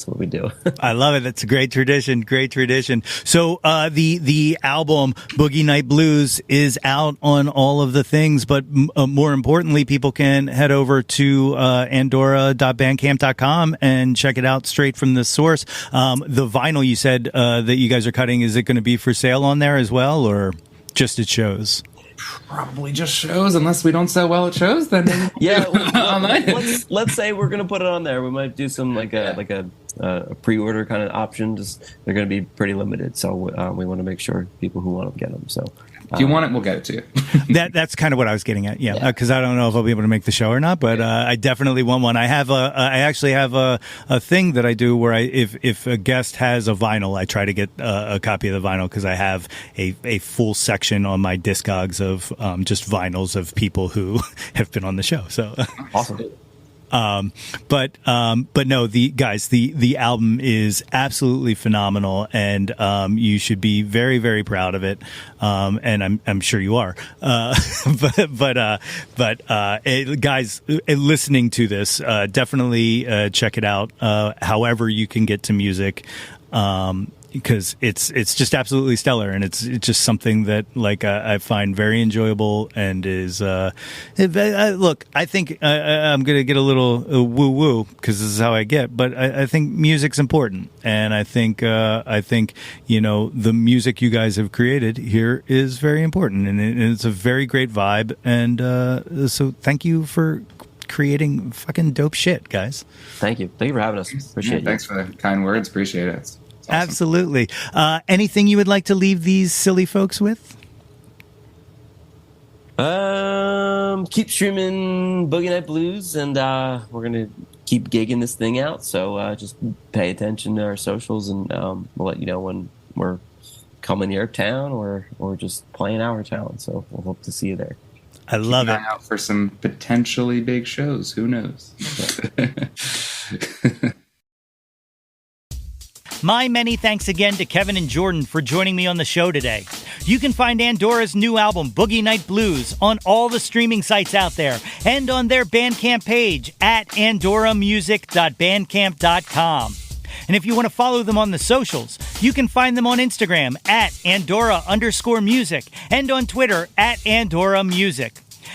what we do. I love it. That's a great tradition. Great tradition. So the album Boogie Night Blues is out on all of the things, but more importantly, people can head over to andorra.bandcamp.com and check it out straight from the source. The vinyl you said that you guys are cutting, is it going to be for sale on there as well, or just at shows? Probably just shows, unless we don't sell well at shows. Then let's say we're gonna put it on there. We might do some like a pre-order kind of option. Just they're gonna be pretty limited, so we want to make sure people who want them get them. So if you want it, we'll get it to you. That's kind of what I was getting at. Yeah, because I don't know if I'll be able to make the show or not, but I definitely want one. I actually have a thing that I do where if a guest has a vinyl, I try to get a copy of the vinyl, because I have a full section on my Discogs of just vinyls of people who have been on the show. So awesome. But no, the album is absolutely phenomenal, and you should be very, very proud of it. And I'm sure you are. Guys, listening to this, definitely check it out. However you can get to music. Because it's just absolutely stellar, and it's just something that I find very enjoyable, and is look, I think I'm gonna get a little woo woo because this is how I get, but I think music's important, and I think the music you guys have created here is very important, and it's a very great vibe, and so thank you for creating fucking dope shit, guys. Thank you for having us. Appreciate it. Thanks for the kind words. Appreciate it. Awesome. Absolutely. Anything you would like to leave these silly folks with? Keep streaming Boogie Night Blues, and we're gonna keep gigging this thing out. So just pay attention to our socials, and we'll let you know when we're coming to your town or just playing our town. So we'll hope to see you there. I love it. Keep an eye out for some potentially big shows. Who knows? My many thanks again to Kevin and Jordan for joining me on the show today. You can find Andorra's new album, Boogie Night Blues, on all the streaming sites out there and on their Bandcamp page at andorramusic.bandcamp.com. And if you want to follow them on the socials, you can find them on Instagram at Andorra_music and on Twitter at Andorra Music.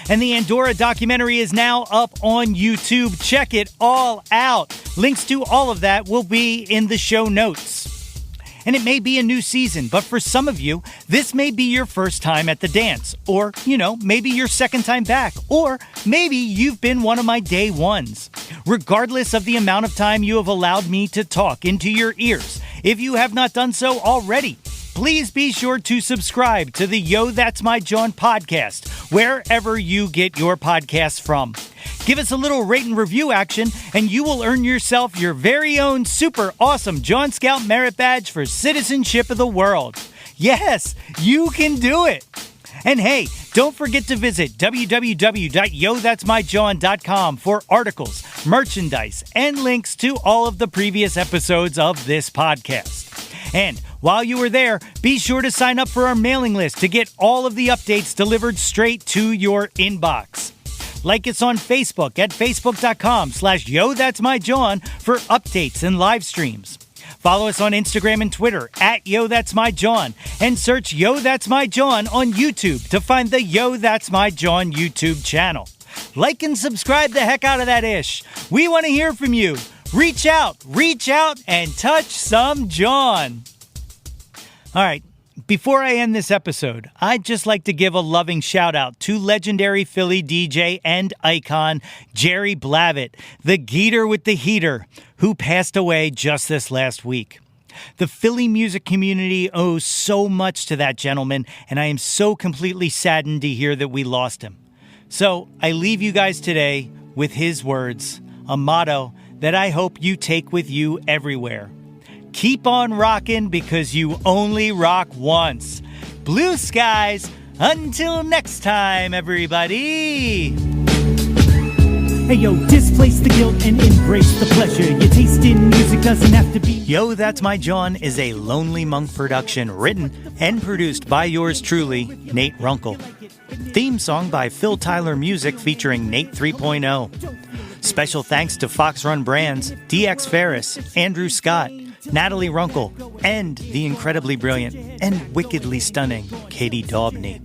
And the Andorra documentary is now up on YouTube. Check it all out. Links to all of that will be in the show notes. And it may be a new season, but for some of you, this may be your first time at the dance. Or, maybe your second time back. Or maybe you've been one of my day ones. Regardless of the amount of time you have allowed me to talk into your ears, if you have not done so already, please be sure to subscribe to the Yo, That's My Jawn podcast, wherever you get your podcasts from. Give us a little rate and review action, and you will earn yourself your very own super awesome Jawn Scout Merit Badge for Citizenship of the World. Yes, you can do it. And hey, don't forget to visit www.yothat'smyjawn.com for articles, merchandise, and links to all of the previous episodes of this podcast. And while you are there, be sure to sign up for our mailing list to get all of the updates delivered straight to your inbox. Like us on Facebook at facebook.com/YoThat'sMyJawn for updates and live streams. Follow us on Instagram and Twitter at Yo That's My Jawn, and search Yo That's My Jawn on YouTube to find the Yo That's My Jawn YouTube channel. Like and subscribe the heck out of that ish. We want to hear from you. Reach out, and touch some Jawn. All right. Before I end this episode, I'd just like to give a loving shout out to legendary Philly DJ and icon Jerry Blavitt, the Geeter with the heater, who passed away just this last week. The Philly music community owes so much to that gentleman, and I am so completely saddened to hear that we lost him. So I leave you guys today with his words, a motto that I hope you take with you everywhere. Keep on rocking because you only rock once. Blue skies. Until next time, everybody. Hey yo, displace the guilt and embrace the pleasure. Your taste in music doesn't have to be. Yo, That's My Jawn is a Lonely Monk production written and produced by yours truly, Nate Runkle. Theme song by Phil Tyler Music featuring Nate 3.0. Special thanks to Fox Run Brands, DX Ferris, Andrew Scott, Natalie Runkle, and the incredibly brilliant and wickedly stunning Katie Daubney.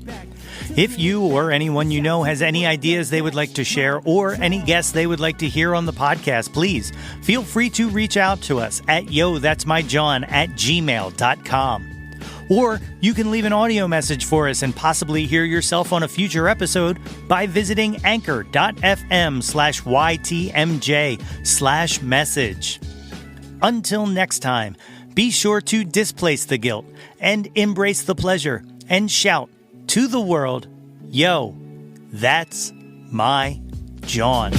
If you or anyone you know has any ideas they would like to share or any guests they would like to hear on the podcast, please feel free to reach out to us at yothat'smyjawn@gmail.com. Or you can leave an audio message for us and possibly hear yourself on a future episode by visiting anchor.fm/ytmj/message. Until next time, be sure to displace the guilt and embrace the pleasure and shout to the world, Yo, that's my Jawn.